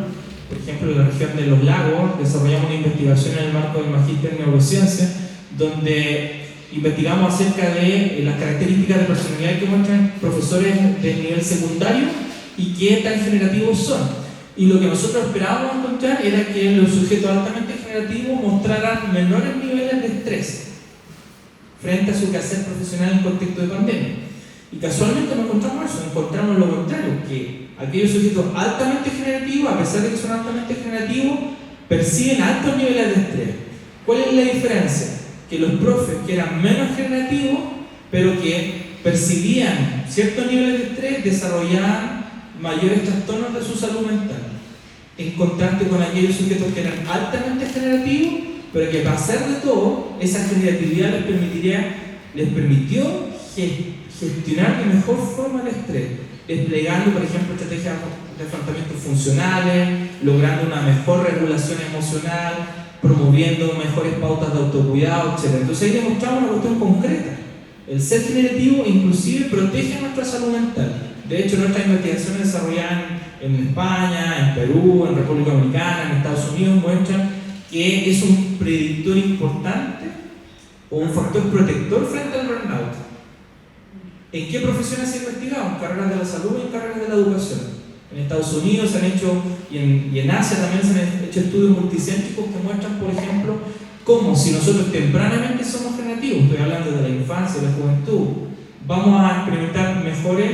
en la región de los lagos, desarrollamos una investigación en el marco del Magíster en Neurociencia, donde investigamos acerca de las características de personalidad que muestran profesores de nivel secundario y qué tan generativos son. Y lo que nosotros esperábamos encontrar era que los sujetos altamente generativos mostraran menores niveles de estrés frente a su quehacer profesional en contexto de pandemia. Y casualmente no encontramos eso, encontramos lo contrario, que aquellos sujetos altamente generativos, a pesar de que son altamente generativos, perciben altos niveles de estrés. ¿Cuál es la diferencia? Que los profes que eran menos generativos, pero que percibían ciertos niveles de estrés, desarrollaban mayores trastornos de su salud mental, en contraste con aquellos sujetos que eran altamente generativos, pero que a pesar de todo, esa generatividad les permitió gestionar de mejor forma el estrés, desplegando, por ejemplo, estrategias de afrontamiento funcionales, logrando una mejor regulación emocional, promoviendo mejores pautas de autocuidado, etc. Entonces ahí demostramos una cuestión concreta. El ser generativo inclusive protege nuestra salud mental. De hecho, nuestras investigaciones desarrolladas en España, en Perú, en República Dominicana, en Estados Unidos, muestran que es un predictor importante o un factor protector frente al burnout. ¿En qué profesiones se ha investigado? En carreras de la salud y en carreras de la educación. En Estados Unidos se han hecho, y en Asia también se han hecho estudios multicéntricos que muestran, por ejemplo, cómo si nosotros tempranamente somos generativos, estoy hablando de la infancia, de la juventud, vamos a experimentar mejores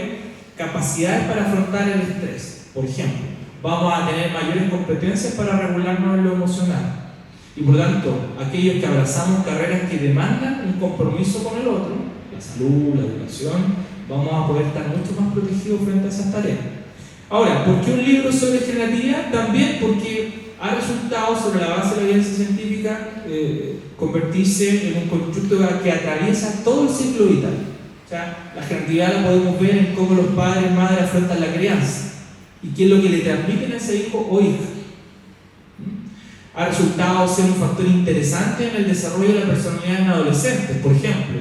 capacidades para afrontar el estrés. Por ejemplo, vamos a tener mayores competencias para regularnos en lo emocional. Y por lo tanto, aquellos que abrazamos carreras que demandan un compromiso con el otro, la salud, la educación, vamos a poder estar mucho más protegidos frente a esas tareas. Ahora, ¿por qué un libro sobre generatividad? También porque ha resultado, sobre la base de la evidencia científica, convertirse en un constructo que atraviesa todo el ciclo vital. O sea, la generatividad la podemos ver en cómo los padres y madres afrontan la crianza y qué es lo que le transmiten a ese hijo o hija. Ha resultado ser un factor interesante en el desarrollo de la personalidad en adolescentes, por ejemplo.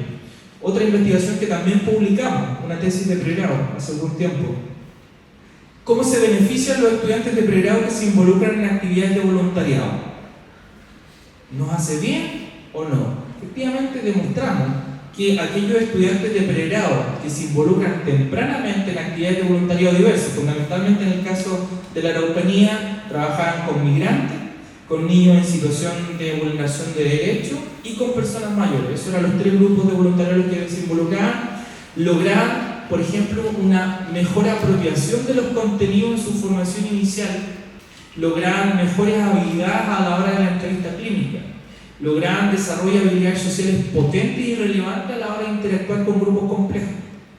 Otra investigación que también publicamos, una tesis de pregrado hace algún tiempo. ¿Cómo se benefician los estudiantes de pregrado que se involucran en actividades de voluntariado? ¿Nos hace bien o no? Efectivamente demostramos que aquellos estudiantes de pregrado que se involucran tempranamente en actividades de voluntariado diversas, fundamentalmente en el caso de la Araucanía, trabajaban con migrantes, con niños en situación de vulneración de derechos y con personas mayores. Esos eran los 3 grupos de voluntarios que se involucraban. Lograban, por ejemplo, una mejor apropiación de los contenidos en su formación inicial. Lograban mejores habilidades a la hora de la entrevista clínica. Lograban desarrollar habilidades sociales potentes y relevantes a la hora de interactuar con grupos complejos.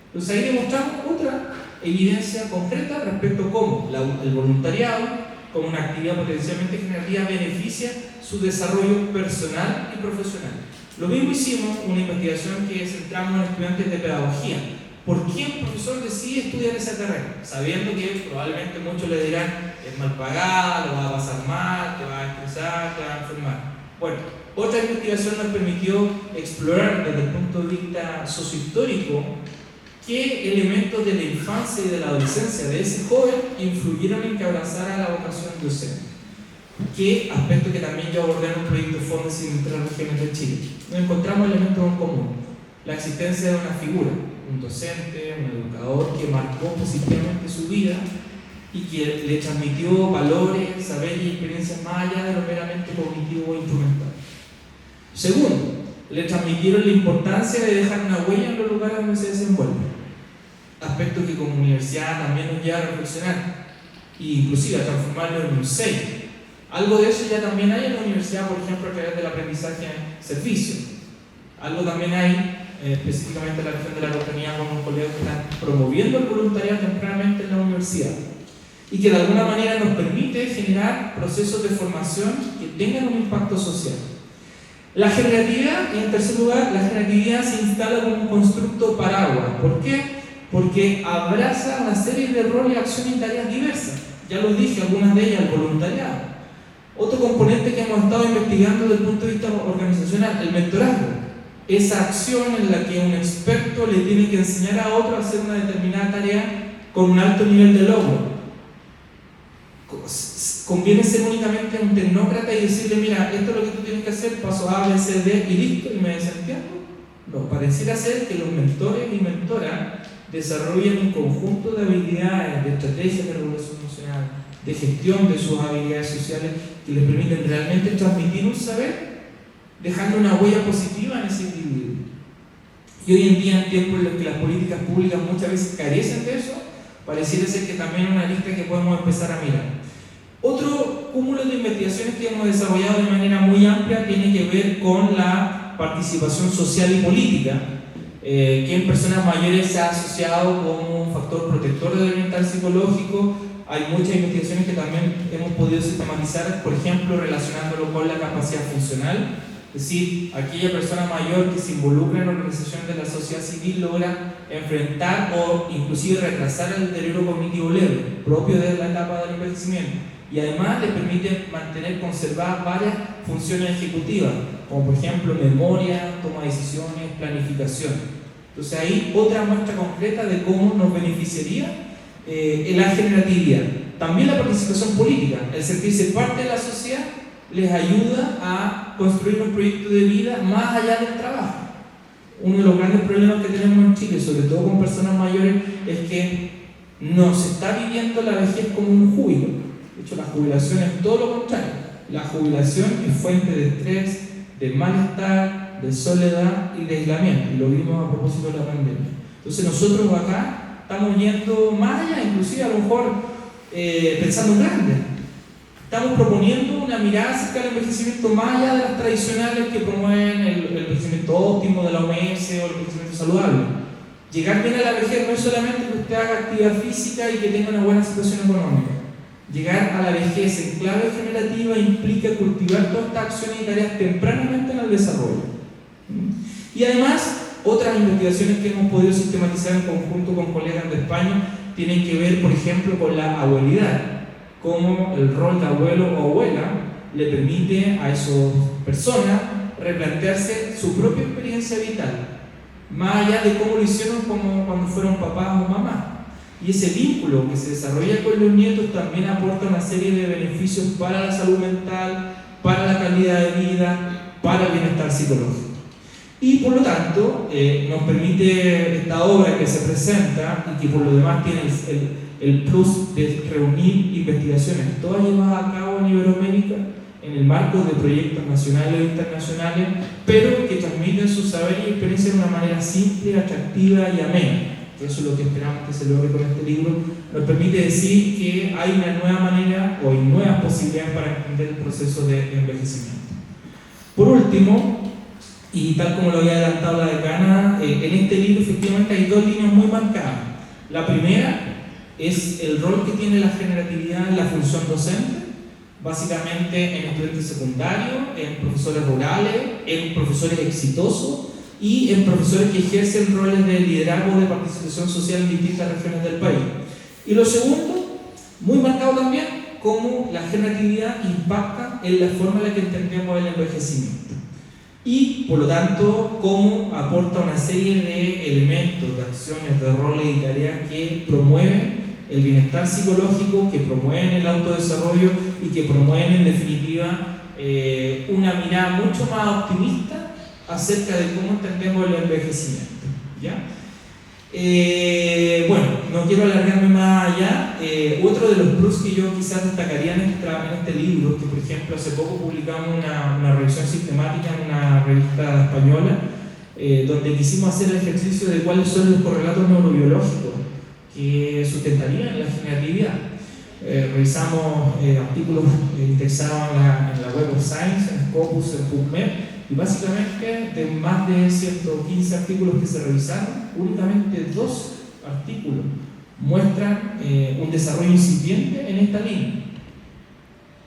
Entonces ahí demostramos otra evidencia concreta respecto a cómo el voluntariado, como una actividad potencialmente generativa, beneficia su desarrollo personal y profesional. Lo mismo hicimos una investigación que centramos en estudiantes de pedagogía. ¿Por qué un profesor decide estudiar esa carrera? Sabiendo que probablemente muchos le dirán es mal pagada, lo va a pasar mal, te va a estresar, te va a enfermar. Bueno, otra investigación nos permitió explorar desde el punto de vista sociohistórico qué elementos de la infancia y de la adolescencia de ese joven influyeron en que abrazara la vocación docente. ¿Qué aspectos que también yo abordé en un proyecto FONDES en 3 regiones de Chile? Nos encontramos elementos en común. La existencia de una figura, un docente, un educador que marcó positivamente su vida y que le transmitió valores, saberes y experiencias más allá de lo meramente cognitivo e instrumental. Segundo, le transmitieron la importancia de dejar una huella en los lugares donde se desenvuelve. Aspecto que como universidad también nos lleva a reflexionar e inclusive a transformarlo en un sello. Algo de eso ya también hay en la universidad, por ejemplo, a través del aprendizaje servicio. Algo también hay, específicamente en la región de la Araucanía, con unos colegas que están promoviendo el voluntariado tempranamente en la universidad y que de alguna manera nos permite generar procesos de formación que tengan un impacto social. La generatividad, y en tercer lugar, la generatividad se instala como un constructo paraguas. ¿Por qué? Porque abraza una serie de roles, acciones y tareas diversas. Ya lo dije, algunas de ellas, el voluntariado. Otro componente que hemos estado investigando desde el punto de vista organizacional, el mentorazgo. Esa acción en la que un experto le tiene que enseñar a otro a hacer una determinada tarea con un alto nivel de logro. Conviene ser únicamente un tecnócrata y decirle, mira, esto es lo que tú tienes que hacer, paso A, B, C, D y listo, y me desentiendo. No, pareciera ser que los mentores y mentoras desarrollan un conjunto de habilidades, de estrategias de regulación emocional, de gestión de sus habilidades sociales que les permiten realmente transmitir un saber, dejando una huella positiva en ese individuo. Y hoy en día, en tiempos en los que las políticas públicas muchas veces carecen de eso, pareciera ser que también es una lista que podemos empezar a mirar. Otro cúmulo de investigaciones que hemos desarrollado de manera muy amplia tiene que ver con la participación social y política, que en personas mayores se ha asociado como un factor protector del bienestar psicológico. Hay muchas investigaciones que también hemos podido sistematizar, por ejemplo, relacionándolo con la capacidad funcional. Es decir, aquella persona mayor que se involucra en organizaciones de la sociedad civil logra enfrentar o inclusive retrasar el deterioro cognitivo leve, propio de la etapa del envejecimiento. Y además le permite conservar varias funciones ejecutivas, como por ejemplo memoria, toma de decisiones, planificación. Entonces ahí otra muestra concreta de cómo nos beneficiaría la generatividad. También la participación política, el sentirse parte de la sociedad, les ayuda a construir un proyecto de vida más allá del trabajo. Uno de los grandes problemas que tenemos en Chile, sobre todo con personas mayores, es que no se está viviendo la vejez como un júbilo. De hecho, la jubilación es todo lo contrario. La jubilación es fuente de estrés, de malestar, de soledad y de aislamiento. Y lo vimos a propósito de la pandemia. Entonces nosotros acá estamos yendo más allá, inclusive a lo mejor pensando en grande. Estamos proponiendo una mirada acerca del envejecimiento más allá de las tradicionales que promueven el envejecimiento óptimo de la OMS o el envejecimiento saludable. Llegar bien a la vejez no es solamente que usted haga actividad física y que tenga una buena situación económica. Llegar a la vejez en clave generativa implica cultivar todas estas acciones y tareas tempranamente en el desarrollo. Y además, otras investigaciones que hemos podido sistematizar en conjunto con colegas de España tienen que ver, por ejemplo, con la abuelidad. Cómo el rol de abuelo o abuela le permite a esas personas replantearse su propia experiencia vital, más allá de cómo lo hicieron como cuando fueron papás o mamás. Y ese vínculo que se desarrolla con los nietos también aporta una serie de beneficios para la salud mental, para la calidad de vida, para el bienestar psicológico. Y por lo tanto, nos permite esta obra que se presenta y que por lo demás tiene el plus de reunir investigaciones todas llevadas a cabo en Iberoamérica en el marco de proyectos nacionales o internacionales, pero que transmiten su saber y experiencia de una manera simple, atractiva y amena. Eso es lo que esperamos que se logre con este libro. Nos permite decir que hay una nueva manera o hay nuevas posibilidades para entender el proceso de envejecimiento. Por último, y tal como lo había adelantado la decana, en este libro efectivamente hay dos líneas muy marcadas. La primera es el rol que tiene la generatividad en la función docente, básicamente en estudiantes secundarios, en profesores rurales, en profesores exitosos y en profesores que ejercen roles de liderazgo de participación social en distintas regiones del país. Y lo segundo, muy marcado también, cómo la generatividad impacta en la forma en la que entendemos el envejecimiento. Y, por lo tanto, cómo aporta una serie de elementos, de acciones, de roles y tareas que promueven el bienestar psicológico, que promueven el autodesarrollo y que promueven, en definitiva, una mirada mucho más optimista acerca de cómo entendemos el envejecimiento. ¿Ya? Bueno, no quiero alargarme más allá. Otro de los plus que yo quizás destacaría en este libro, que por ejemplo hace poco publicamos una revisión sistemática en una revista española, donde quisimos hacer el ejercicio de cuáles son los correlatos neurobiológicos que sustentarían la generatividad. revisamos artículos indexados en la Web of Science, en Scopus, en PubMed, y básicamente de más de 115 artículos que se revisaron, únicamente 2 artículos muestran un desarrollo incipiente en esta línea.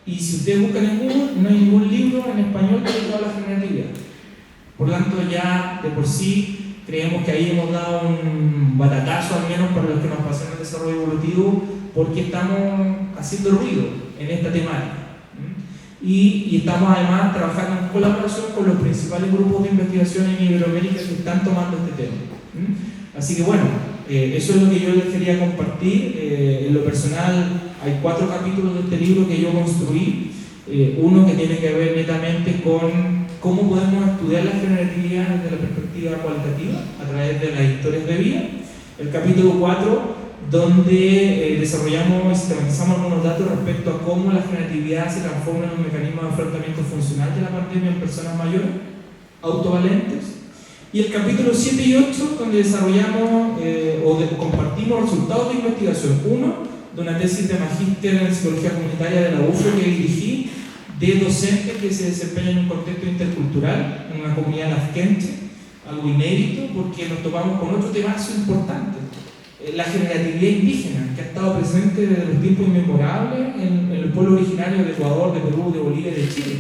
Y si ustedes buscan en Google, no hay ningún libro en español dedicado a la generatividad. Por lo tanto, ya de por sí creemos que ahí hemos dado un batacazo, al menos para los que nos apasiona el desarrollo evolutivo, porque estamos haciendo ruido en esta temática. Y estamos además trabajando en colaboración con los principales grupos de investigación en Iberoamérica que están tomando este tema. Así que bueno, eso es lo que yo les quería compartir. En lo personal, hay 4 capítulos de este libro que yo construí. Uno que tiene que ver netamente con cómo podemos estudiar la generatividad desde la perspectiva cualitativa a través de las historias de vida. El capítulo 4, donde desarrollamos y sistematizamos algunos datos respecto a cómo la generatividad se transforma en un mecanismo de afrontamiento funcional de la pandemia en personas mayores, autovalentes. Y el capítulo 7 y 8, donde desarrollamos compartimos resultados de investigación. Uno, de una tesis de magíster en psicología comunitaria de la UFRO que dirigí, de docentes que se desempeñan en un contexto intercultural, en una comunidad lasquenche, algo inédito, porque nos topamos con otro temazo importante. La generatividad indígena, que ha estado presente desde los tiempos inmemorables en el pueblo originario de Ecuador, de Perú, de Bolivia y de Chile.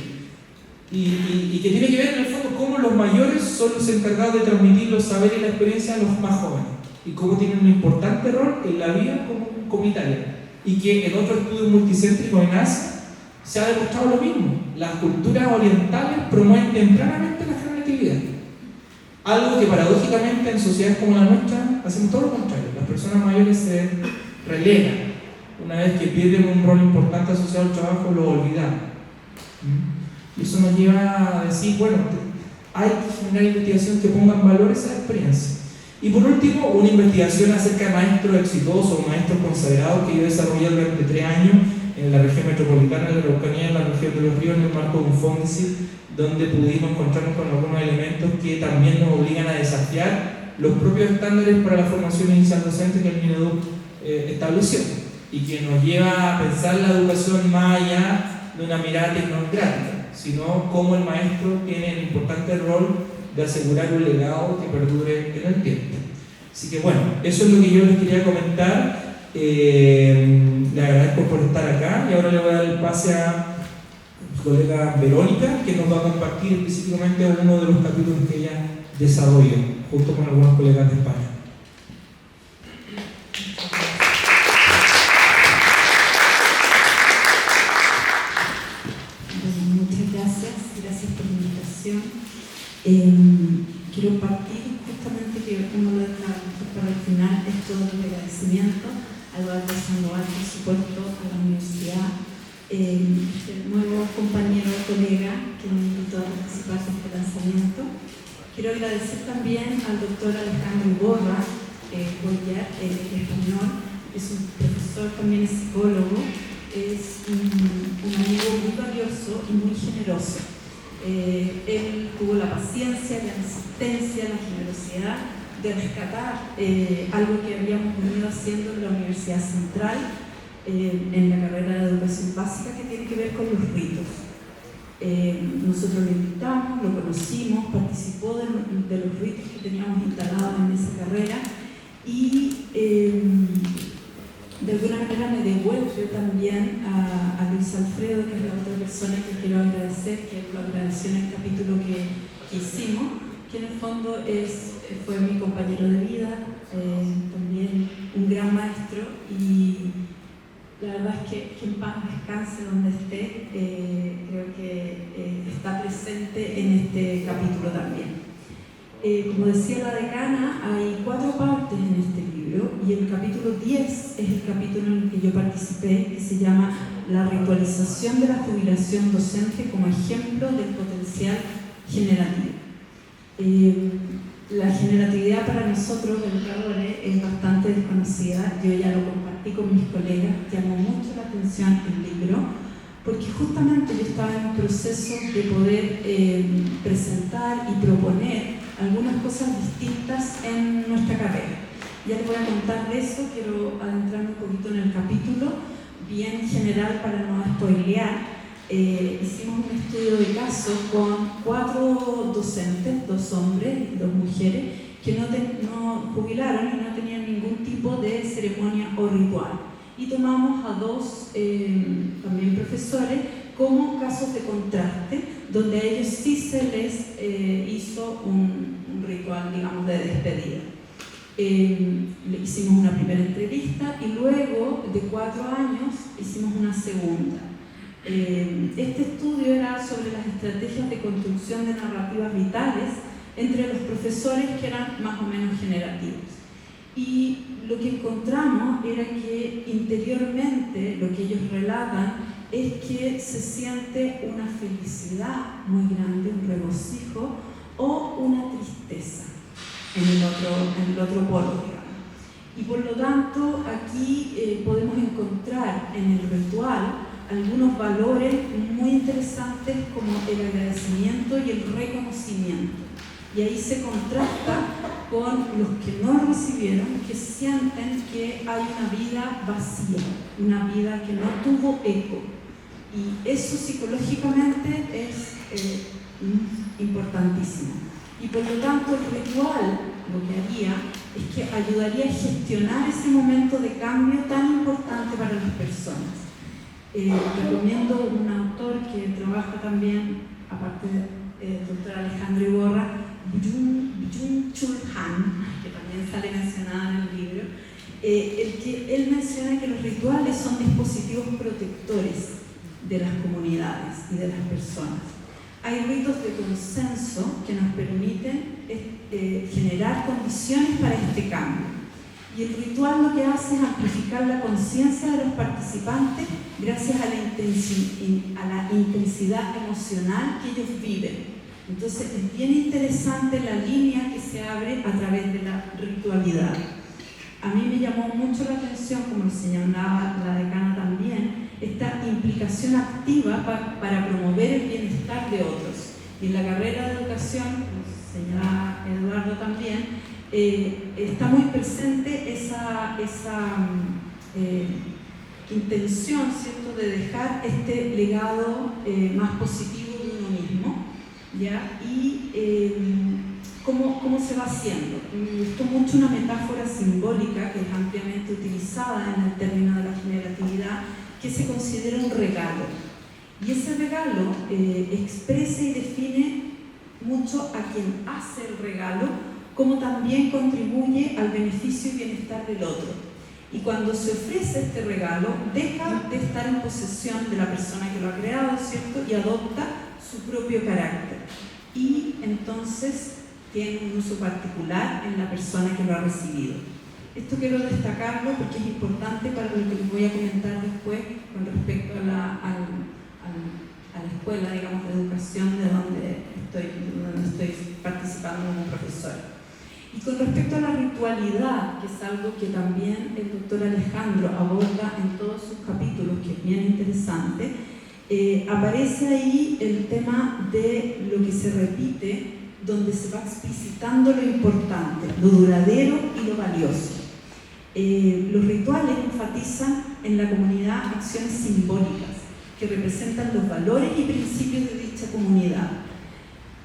Y que tiene que ver en el fondo cómo los mayores son los encargados de transmitir los saberes y la experiencia a los más jóvenes, y cómo tienen un importante rol en la vida comunitaria. Y que en otro estudio multicéntrico en Asia se ha demostrado lo mismo. Las culturas orientales promueven tempranamente la generatividad. Algo que paradójicamente en sociedades como la nuestra hacemos todo lo contrario. Las personas mayores se relegan. Una vez que pierden un rol importante asociado al trabajo, lo olvidan. Y eso nos lleva a decir, bueno, hay que generar investigación que ponga en valor esa experiencia. Y por último, una investigación acerca de maestros exitosos o maestros consagrados que yo desarrollé durante 3 años en la región metropolitana de la Araucanía, en la región de los ríos, en el marco de un Fondesit, donde pudimos encontrarnos con algunos elementos que también nos obligan a desafiar los propios estándares para la formación inicial docente que el Mineduc estableció, y que nos lleva a pensar la educación más allá de una mirada tecnocrática, sino cómo el maestro tiene el importante rol de asegurar un legado que perdure en el tiempo. Así que bueno, eso es lo que yo les quería comentar. Le agradezco por estar acá y ahora le voy a dar el pase a su colega Verónica, que nos va a compartir específicamente uno de los capítulos que ella desarrolla, junto con algunos colegas de España. Muchas gracias por la invitación. Quiero partir justamente que uno lo deja para el final, esto del agradecimiento a Eduardo Sandoval, por supuesto, a la universidad, el nuevo compañero, colega que me invitó a participar en este lanzamiento. Quiero agradecer también al doctor Alejandro Iborra, Boyer, español, es un profesor, también es psicólogo, es un amigo muy valioso y muy generoso. Él tuvo la paciencia, la insistencia, la generosidad de rescatar algo que habíamos venido haciendo en la Universidad Central en la carrera de educación básica, que tiene que ver con los ritos. Nosotros lo invitamos, lo conocimos, participó de los ritos que teníamos instalados en esa carrera y de alguna manera me devuelvo también a Luis Alfredo, que es la otra persona que quiero agradecer, que lo agradeció en el capítulo que hicimos, que en el fondo fue mi compañero de vida, también un gran maestro, y la verdad es que en paz descanse donde esté, creo que está presente en este capítulo también. Como decía la decana, hay 4 partes en este libro y el capítulo 10 es el capítulo en el que yo participé, que se llama La ritualización de la jubilación docente como ejemplo del potencial generativo. La generatividad para nosotros, educadores, es bastante desconocida. Yo ya lo compartí con mis colegas, llamó mucho la atención el libro, porque justamente yo estaba en un proceso de poder presentar y proponer algunas cosas distintas en nuestra carrera. Ya les voy a contar de eso, quiero adentrarme un poquito en el capítulo, bien general para no spoilear, hicimos un estudio de caso con 4 docentes, 2 hombres y 2 mujeres, que no jubilaron y no tenían ningún tipo de ceremonia o ritual. Y tomamos a 2 también profesores como casos de contraste, donde a ellos sí se les hizo un ritual, digamos, de despedida. Le hicimos una primera entrevista y luego de 4 años hicimos una segunda. Este estudio era sobre las estrategias de construcción de narrativas vitales entre los profesores que eran más o menos generativos. Y lo que encontramos era que interiormente lo que ellos relatan es que se siente una felicidad muy grande, un regocijo o una tristeza en el otro polo, digamos. Y por lo tanto aquí podemos encontrar en el ritual algunos valores muy interesantes como el agradecimiento y el reconocimiento. Y ahí se contrasta con los que no recibieron, que sienten que hay una vida vacía, una vida que no tuvo eco. Y eso psicológicamente es importantísimo. Y por lo tanto el ritual lo que haría es que ayudaría a gestionar ese momento de cambio tan importante para las personas. Recomiendo un autor que trabaja también, aparte del doctor Alejandro Iborra, Byung-Chul Han, que también sale mencionada en el libro, él menciona que los rituales son dispositivos protectores de las comunidades y de las personas. Hay ritos de consenso que nos permiten generar condiciones para este cambio. Y el ritual lo que hace es amplificar la conciencia de los participantes gracias a la intensidad emocional que ellos viven. Entonces es bien interesante la línea que se abre a través de la ritualidad. A mí me llamó mucho la atención, como lo señalaba la decana también, esta implicación activa para promover el bienestar de otros. Y en la carrera de educación, como señala Eduardo también, está muy presente esa intención, ¿cierto?, de dejar este legado más positivo de uno mismo, ¿ya? Y ¿cómo se va haciendo? Me gustó mucho una metáfora simbólica que es ampliamente utilizada en el término de la generatividad, que se considera un regalo. Y ese regalo expresa y define mucho a quien hace el regalo, como también contribuye al beneficio y bienestar del otro. Y cuando se ofrece este regalo, deja de estar en posesión de la persona que lo ha creado, ¿cierto?, y adopta su propio carácter. Y entonces tiene un uso particular en la persona que lo ha recibido. Esto quiero destacarlo porque es importante para lo que les voy a comentar después con respecto a la escuela, digamos, de educación de donde estoy participando como profesora. Y con respecto a la ritualidad, que es algo que también el doctor Alejandro aborda en todos sus capítulos, que es bien interesante, aparece ahí el tema de lo que se repite, donde se va explicitando lo importante, lo duradero y lo valioso. Los rituales enfatizan en la comunidad acciones simbólicas que representan los valores y principios de dicha comunidad.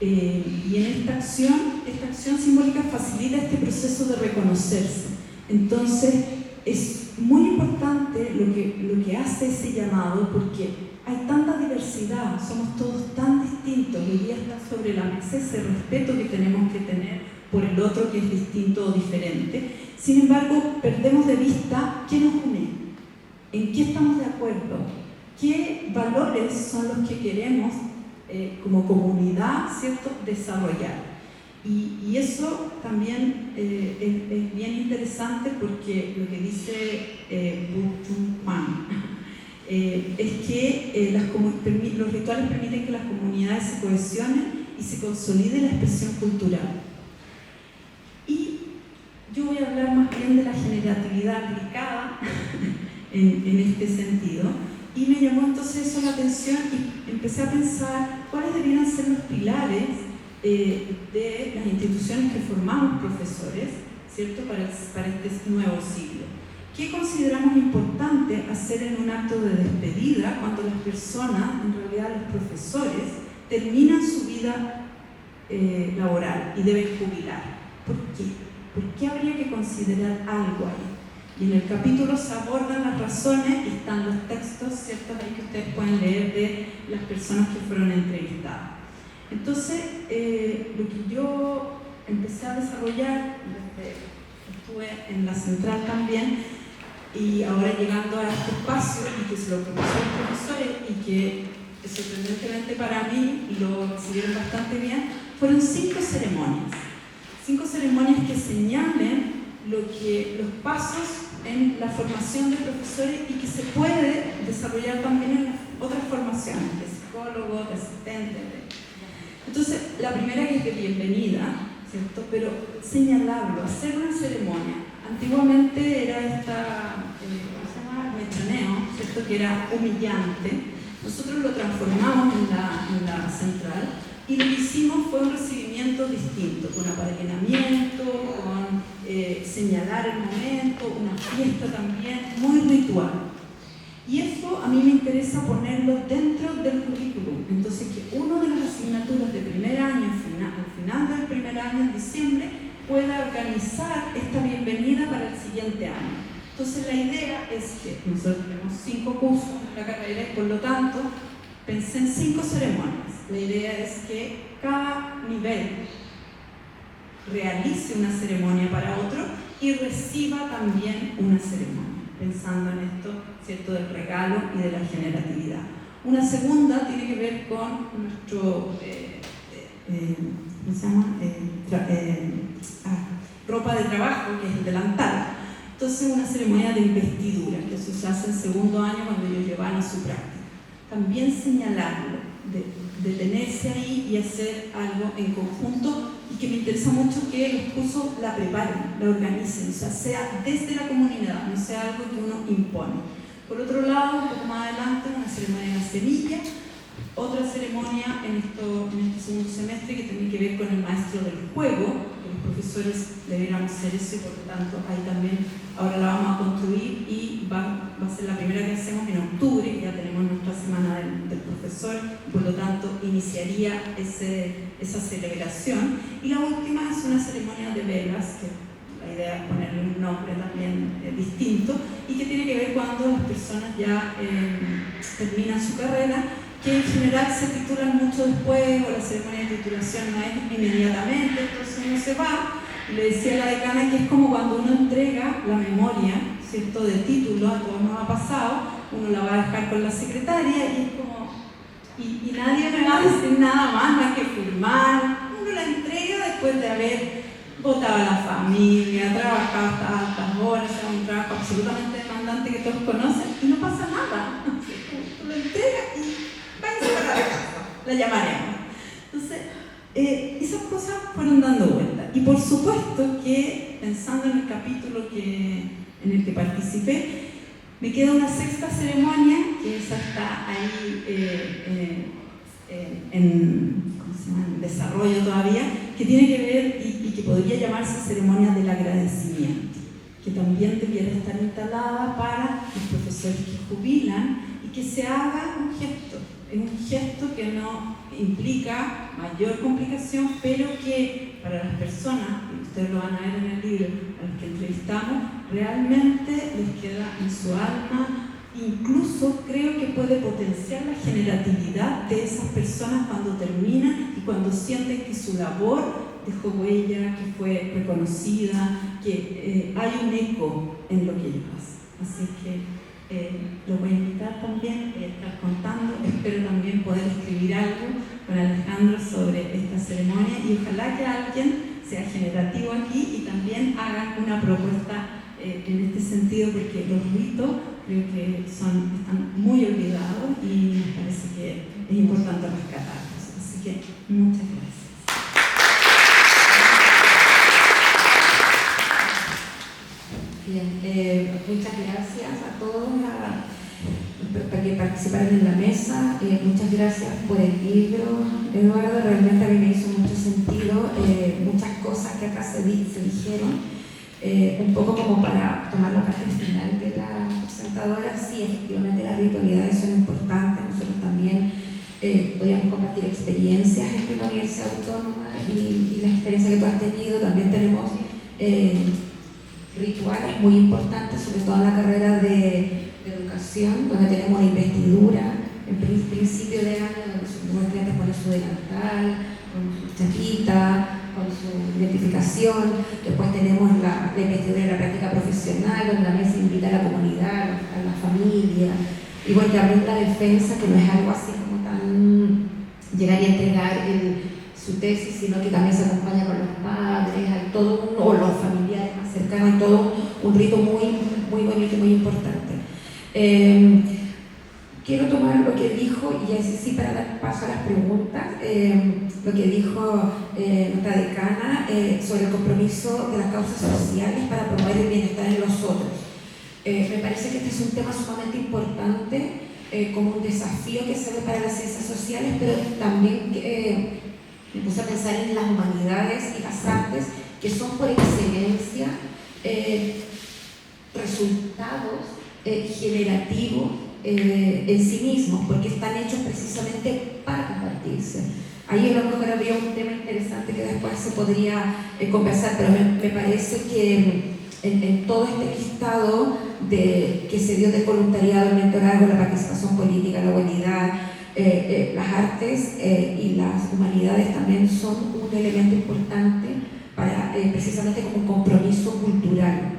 Y en esta acción simbólica facilita este proceso de reconocerse. Entonces es muy importante lo que hace ese llamado, porque hay tanta diversidad, somos todos tan distintos. Hoy día está sobre la mesa ese respeto que tenemos que tener por el otro que es distinto o diferente. Sin embargo, perdemos de vista qué nos une, en qué estamos de acuerdo, qué valores son los que queremos como comunidad, ¿cierto?, desarrollar. Y eso también es bien interesante, porque lo que dice Byung-Chul Han es que los rituales permiten que las comunidades se cohesionen y se consolide la expresión cultural. Y yo voy a hablar más bien de la generatividad aplicada en este sentido. Y me llamó entonces eso la atención y empecé a pensar cuáles debieran ser los pilares de las instituciones que formamos profesores, ¿cierto?, para este nuevo siglo. ¿Qué consideramos importante hacer en un acto de despedida cuando las personas, en realidad los profesores, terminan su vida laboral y deben jubilar? ¿Por qué? ¿Por qué habría que considerar algo ahí? Y en el capítulo se abordan las razones y están los textos, ¿cierto?, ahí que ustedes pueden leer de las personas que fueron entrevistadas. Entonces, lo que yo empecé a desarrollar, estuve en la central también, y ahora llegando a este espacio, y que se lo propuso a los profesores, y que sorprendentemente para mí lo recibieron bastante bien, fueron 5 ceremonias. 5 ceremonias que señalen los pasos en la formación de profesores y que se puede desarrollar también en las otras formaciones, de psicólogos, de asistentes. Entonces, la primera que es de bienvenida, ¿cierto? Pero señalarlo, hacer una ceremonia. Antiguamente era esta, ¿cómo se llama? Mechaneo, ¿cierto? Que era humillante. Nosotros lo transformamos en la central y lo que hicimos fue un recibimiento distinto, con apadrinamiento, con señalar el momento, una fiesta también, muy ritual. Y eso a mí me interesa ponerlo dentro del currículum. Entonces, que uno de las asignaturas de primer año, al final del primer año, en diciembre, pueda organizar esta bienvenida para el siguiente año. Entonces, la idea es que nosotros tenemos 5 cursos en la carrera y por lo tanto pensé en 5 ceremonias. La idea es que cada nivel realice una ceremonia para otro y reciba también una ceremonia, pensando en esto, ¿cierto?, del regalo y de la generatividad. Una segunda tiene que ver con nuestro, ¿cómo se llama? Ropa de trabajo, que es el delantal. Entonces, una ceremonia de investidura, que eso se hace en segundo año cuando ellos llevan a su práctica. También señalarlo, detenerse ahí y hacer algo en conjunto, y que me interesa mucho que los cursos la preparen, la organicen, o sea desde la comunidad, no sea algo que uno impone. Por otro lado, un poco más adelante, una ceremonia de la semilla, otra ceremonia en este segundo semestre que tiene que ver con el maestro del juego, que los profesores deberíamos ser eso, y por lo tanto ahí también ahora la vamos a construir y va a ser la primera que hacemos en octubre, ya tenemos nuestra semana del profesor, por lo tanto iniciaría esa celebración. Y la última es una ceremonia de velas, que la idea es ponerle un nombre también distinto, y que tiene que ver cuando las personas ya terminan su carrera, que en general se titulan mucho después, o la ceremonia de titulación no es inmediatamente, entonces uno se va. Le decía a la decana que es como cuando uno entrega la memoria, ¿cierto?, de título, a todos nos ha pasado, uno la va a dejar con la secretaria y es como, y nadie me va a decir nada más que firmar. Uno la entrega después de haber votado a la familia, trabajado hasta altas horas, es un trabajo absolutamente demandante que todos conocen, y no pasa nada. Tú lo entregas y váyanse para la casa, la llamaremos. Entonces, esas cosas fueron dando vuelta. Y por supuesto que, pensando en el capítulo en el que participé, me queda una sexta ceremonia, que esa está ahí en desarrollo todavía, que tiene que ver y que podría llamarse ceremonia del agradecimiento, que también debiera estar instalada para los profesores que jubilan, y que se haga un gesto. Es un gesto que no implica mayor complicación, pero que para las personas, y ustedes lo van a ver en el libro, a los que entrevistamos, realmente les queda en su alma. Incluso creo que puede potenciar la generatividad de esas personas cuando terminan y cuando sienten que su labor dejó huella, que fue reconocida, que hay un eco en lo que ellos hacen. Así que lo voy a invitar también, voy a estar contando, espero también poder escribir algo con Alejandro sobre esta ceremonia, y ojalá que alguien sea generativo aquí y también haga una propuesta en este sentido, porque los ritos creo que están muy olvidados y me parece que es importante rescatarlos. Así que muchas gracias. Bien, muchas gracias a todos que participaron en la mesa. Muchas gracias por el libro, Eduardo. Realmente a mí me hizo mucho sentido muchas cosas que acá se dijeron. Un poco como para tomar la parte final de la presentadora, sí, efectivamente las ritualidades son importantes. Nosotros también podríamos compartir experiencias entre la Universidad Autónoma y la experiencia que tú has tenido. También tenemos rituales muy importantes, sobre todo en la carrera de educación, donde tenemos una investidura en principio de año, donde los estudiantes ponen su delantal, con su chapita, con su identificación. Después tenemos la investidura de la práctica profesional, donde también se invita a la comunidad, a la familia, y bueno, también la defensa, que no es algo así como tan llegar y entregar su tesis, sino que también se acompaña con los padres, hay todo o los familiares más cercanos, hay todo un rito muy, muy bonito y muy importante. Quiero tomar lo que dijo, y así sí para dar paso a las preguntas, lo que dijo nuestra decana sobre el compromiso de las causas sociales para promover el bienestar en los otros. Me parece que este es un tema sumamente importante, como un desafío que se ve para las ciencias sociales, pero también me puse a pensar en las humanidades y las artes, que son por excelencia resultados generativos en sí mismos, porque están hechos precisamente para compartirse. Ahí a lo mejor habría un tema interesante que después se podría conversar, pero me parece que en todo este listado que se dio del voluntariado, el mentorazgo, la participación política, la humanidad, las artes y las humanidades también son un elemento importante para precisamente como un compromiso cultural.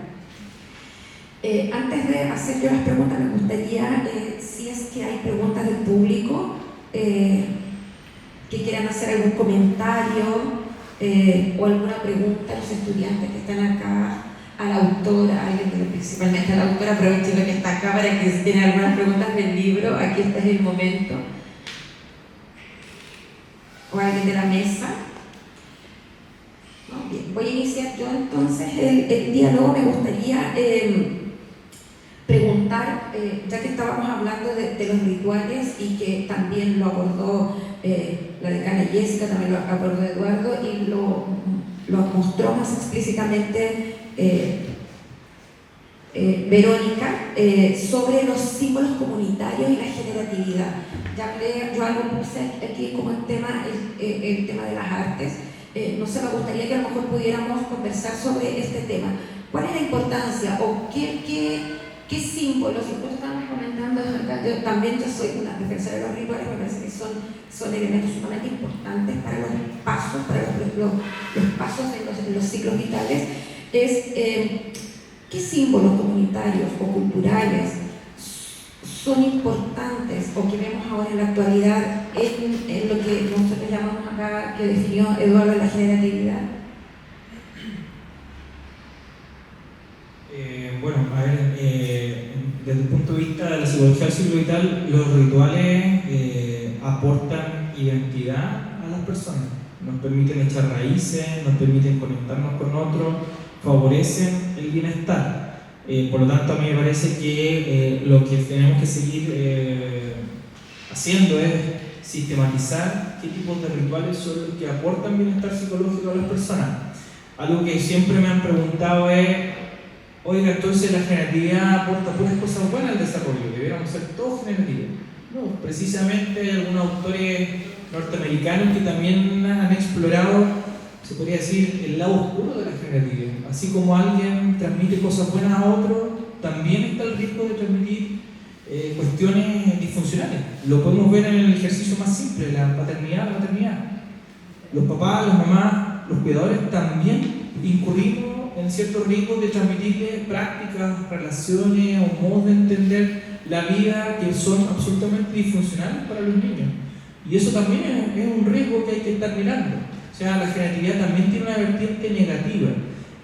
Antes de hacer yo las preguntas, me gustaría, si es que hay preguntas del público que quieran hacer algún comentario o alguna pregunta a los estudiantes que están acá, a la autora, principalmente a la autora, aprovecho que está acá para que si tienen algunas preguntas del libro, aquí este es el momento. O alguien de la mesa. No, bien, voy a iniciar yo entonces el diálogo. Me gustaría preguntar, ya que estábamos hablando de los rituales y que también lo abordó la decana Jessica, también lo abordó Eduardo y lo mostró más explícitamente Verónica, sobre los símbolos comunitarios y la generatividad. Ya hablé, yo algo puse aquí como el tema de las artes. No sé, me gustaría que a lo mejor pudiéramos conversar sobre este tema. ¿Cuál es la importancia o qué símbolos? Incluso estábamos comentando, también yo soy una defensora de los rituales, me parece que son elementos sumamente importantes para los pasos, los pasos en los ciclos vitales. ¿Qué símbolos comunitarios o culturales son importantes o que vemos ahora en la actualidad en lo que nosotros llamamos acá, que definió Eduardo, la generatividad? Bueno, a ver, desde el punto de vista de la psicología del ciclo vital, los rituales aportan identidad a las personas, nos permiten echar raíces, nos permiten conectarnos con otros, favorecen el bienestar. Por lo tanto, a mí me parece que lo que tenemos que seguir haciendo es sistematizar qué tipos de rituales son los que aportan bienestar psicológico a las personas. Algo que siempre me han preguntado es: oiga, entonces la generatividad aporta puras cosas buenas al desarrollo, deberíamos ser todos generativos. No, precisamente hay algunos autores norteamericanos que también han explorado, se podría decir, el lado oscuro de la generatividad. Así como alguien transmite cosas buenas a otro, también está el riesgo de transmitir cuestiones disfuncionales. Lo podemos ver en el ejercicio más simple, la paternidad, la maternidad. Los papás, las mamás, los cuidadores también incurrimos en ciertos riesgos de transmitirle prácticas, relaciones o modos de entender la vida que son absolutamente disfuncionales para los niños. Y eso también es un riesgo que hay que estar mirando. O sea, la generatividad también tiene una vertiente negativa.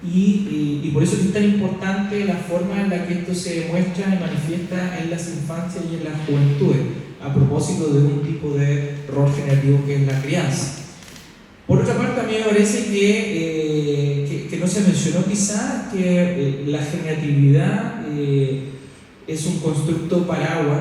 Y por eso es tan importante la forma en la que esto se muestra y manifiesta en las infancias y en las juventudes, a propósito de un tipo de rol generativo que es la crianza. Por otra parte, a mí me parece que no se mencionó quizá que la generatividad es un constructo paraguas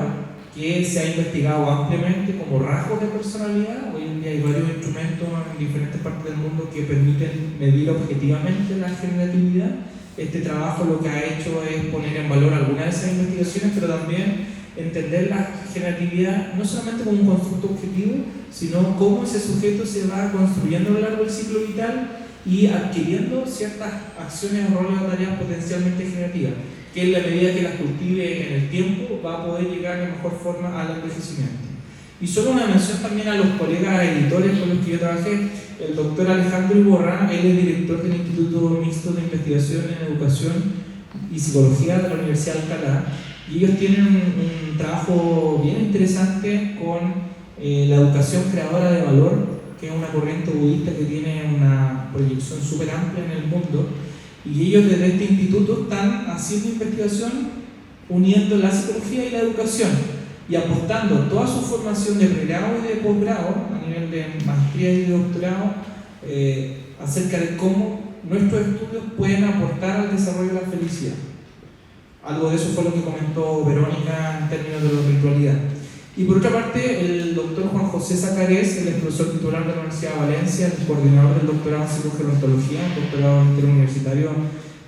que se ha investigado ampliamente como rasgos de personalidad. Hoy en día hay varios instrumentos en diferentes partes del mundo que permiten medir objetivamente la generatividad este trabajo lo que ha hecho es poner en valor algunas de esas investigaciones, pero también entender la generatividad no solamente como un constructo objetivo, sino cómo ese sujeto se va construyendo a lo largo del ciclo vital y adquiriendo ciertas acciones o roles o tareas potencialmente generativas, que en la medida que las cultive en el tiempo va a poder llegar de mejor forma al envejecimiento. Y solo una mención también a los colegas editores con los que yo trabajé, el doctor Alejandro Iborra, él es director del Instituto Mixto de Investigación en Educación y Psicología de la Universidad de Alcalá, y ellos tienen un trabajo bien interesante con la educación creadora de valor, que es una corriente budista que tiene una proyección súper amplia en el mundo, y ellos desde este instituto están haciendo investigación uniendo la psicología y la educación y apostando toda su formación de pregrado y de posgrado a nivel de maestría y de doctorado acerca de cómo nuestros estudios pueden aportar al desarrollo de la felicidad. Algo de eso fue lo que comentó Verónica en términos de la ritualidad. Y por otra parte, el doctor Juan José Zacarés, el profesor titular de la Universidad de Valencia, el coordinador del doctorado en psicogerontología, un doctorado interuniversitario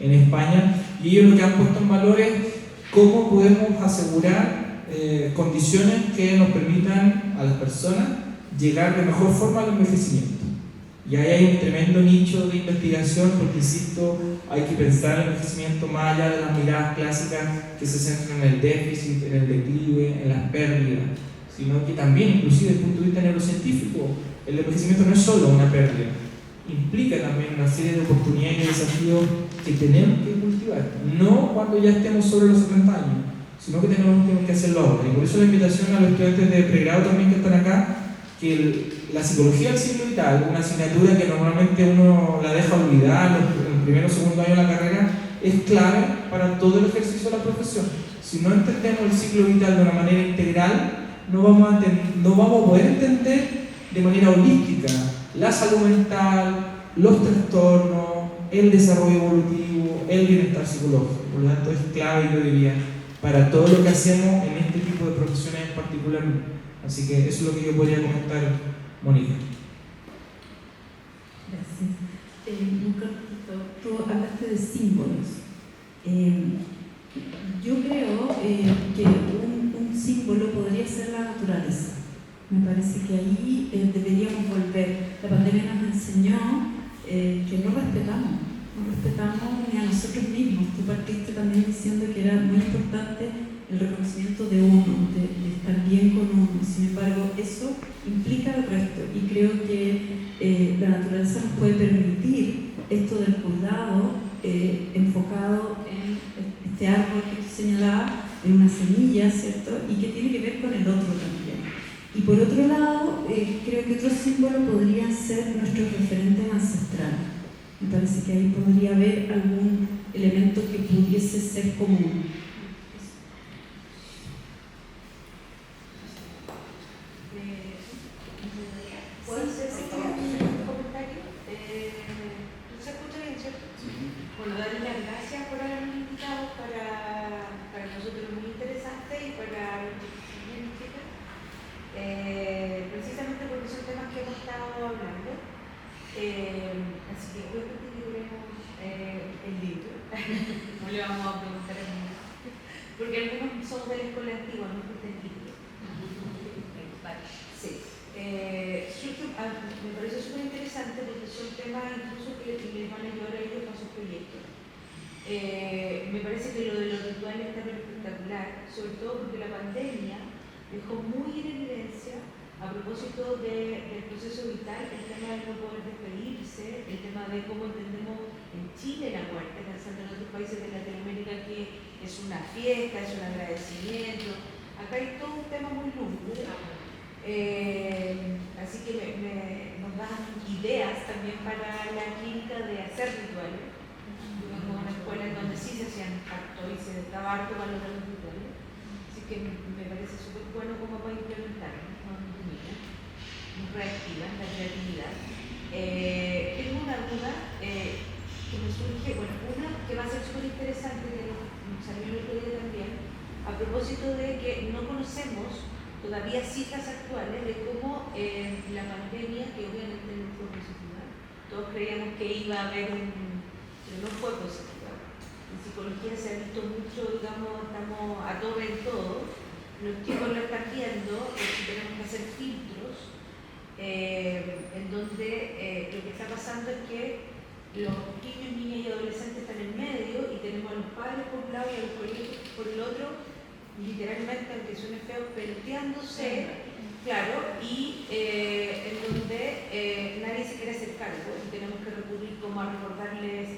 en España, y ellos lo que han puesto en valor es cómo podemos asegurar condiciones que nos permitan a las personas llegar de mejor forma al envejecimiento. Y ahí hay un tremendo nicho de investigación, porque insisto, hay que pensar el envejecimiento más allá de las miradas clásicas que se centran en el déficit, en el declive, en las pérdidas, sino que también, inclusive desde el punto de vista neurocientífico, el envejecimiento no es solo una pérdida, implica también una serie de oportunidades y desafíos que tenemos que cultivar, no cuando ya estemos sobre los 70 años, sino que tenemos que hacerlo ahora. Y por eso la invitación a los estudiantes de pregrado también que están acá, que la psicología del ciclo vital, una asignatura que normalmente uno la deja olvidar en el primero o segundo año de la carrera, es clave para todo el ejercicio de la profesión. Si no entendemos el ciclo vital de una manera integral, no vamos a poder entender de manera holística la salud mental, los trastornos, el desarrollo evolutivo, el bienestar psicológico. Por lo tanto, es clave, yo diría, para todo lo que hacemos en este tipo de profesiones en particular. Así que eso es lo que yo podría comentar, Mónica. Gracias. Un cortito, tú hablaste de símbolos. Yo creo que un símbolo podría ser la naturaleza. Me parece que ahí deberíamos volver. La pandemia nos enseñó que no respetamos ni a nosotros mismos. Tú partiste también diciendo que era muy importante el reconocimiento de uno, de estar bien con uno. Sin embargo, eso implica el resto, y creo que la naturaleza nos puede permitir esto del cuidado enfocado en este árbol que tú señalabas, en una semilla, ¿cierto? Y que tiene que ver con el otro también. Y por otro lado, creo que otro símbolo podrían ser nuestros referentes ancestrales. Me parece que ahí podría haber algún elemento que pudiese ser común. ¿Puedo hacer un comentario? ¿Se escucha bien, cierto? Bueno, darle las gracias por habernos invitado. Para nosotros es muy interesante y para también, chicas, precisamente porque son temas que hemos estado hablando. Así que obviamente libremos el libro. No le vamos a preguntar a ninguno, porque algunos son de la escuela antigua, no es del libro. Sí. Me parece súper interesante porque son temas incluso que les van a ayudar a ellos para sus proyectos. Me parece que lo de los rituales está espectacular, sobre todo porque la pandemia dejó muy en evidencia, a propósito del proceso vital, el tema de no poder despedirse, el tema de cómo entendemos en Chile la muerte, pensando en otros países de Latinoamérica que es una fiesta, es un agradecimiento. Acá hay todo un tema muy lúgubre. Así que nos dan ideas también para la clínica de hacer rituales. Tuvimos una escuela en donde sí se hacían harto y se daba harto valor a los rituales. Así que me parece súper bueno como para implementarlo. Muy reactiva la creatividad. Tengo una duda que me surge, bueno, una que va a ser súper interesante, que salió el otro día también, a propósito de que no conocemos todavía cifras actuales de cómo la pandemia, que obviamente no fue positiva, todos creíamos que iba a haber pero no fue positiva. En psicología se ha visto mucho, digamos, estamos a tope en todo. Los chicos lo están viendo, tenemos que hacer filtros, en donde lo que está pasando es que los niños, niñas y adolescentes están en medio y tenemos a los padres por un lado y a los colegios por el otro, literalmente, aunque suene feo, peleándose, claro, y en donde nadie se quiere hacer cargo y tenemos que recurrir como a recordarles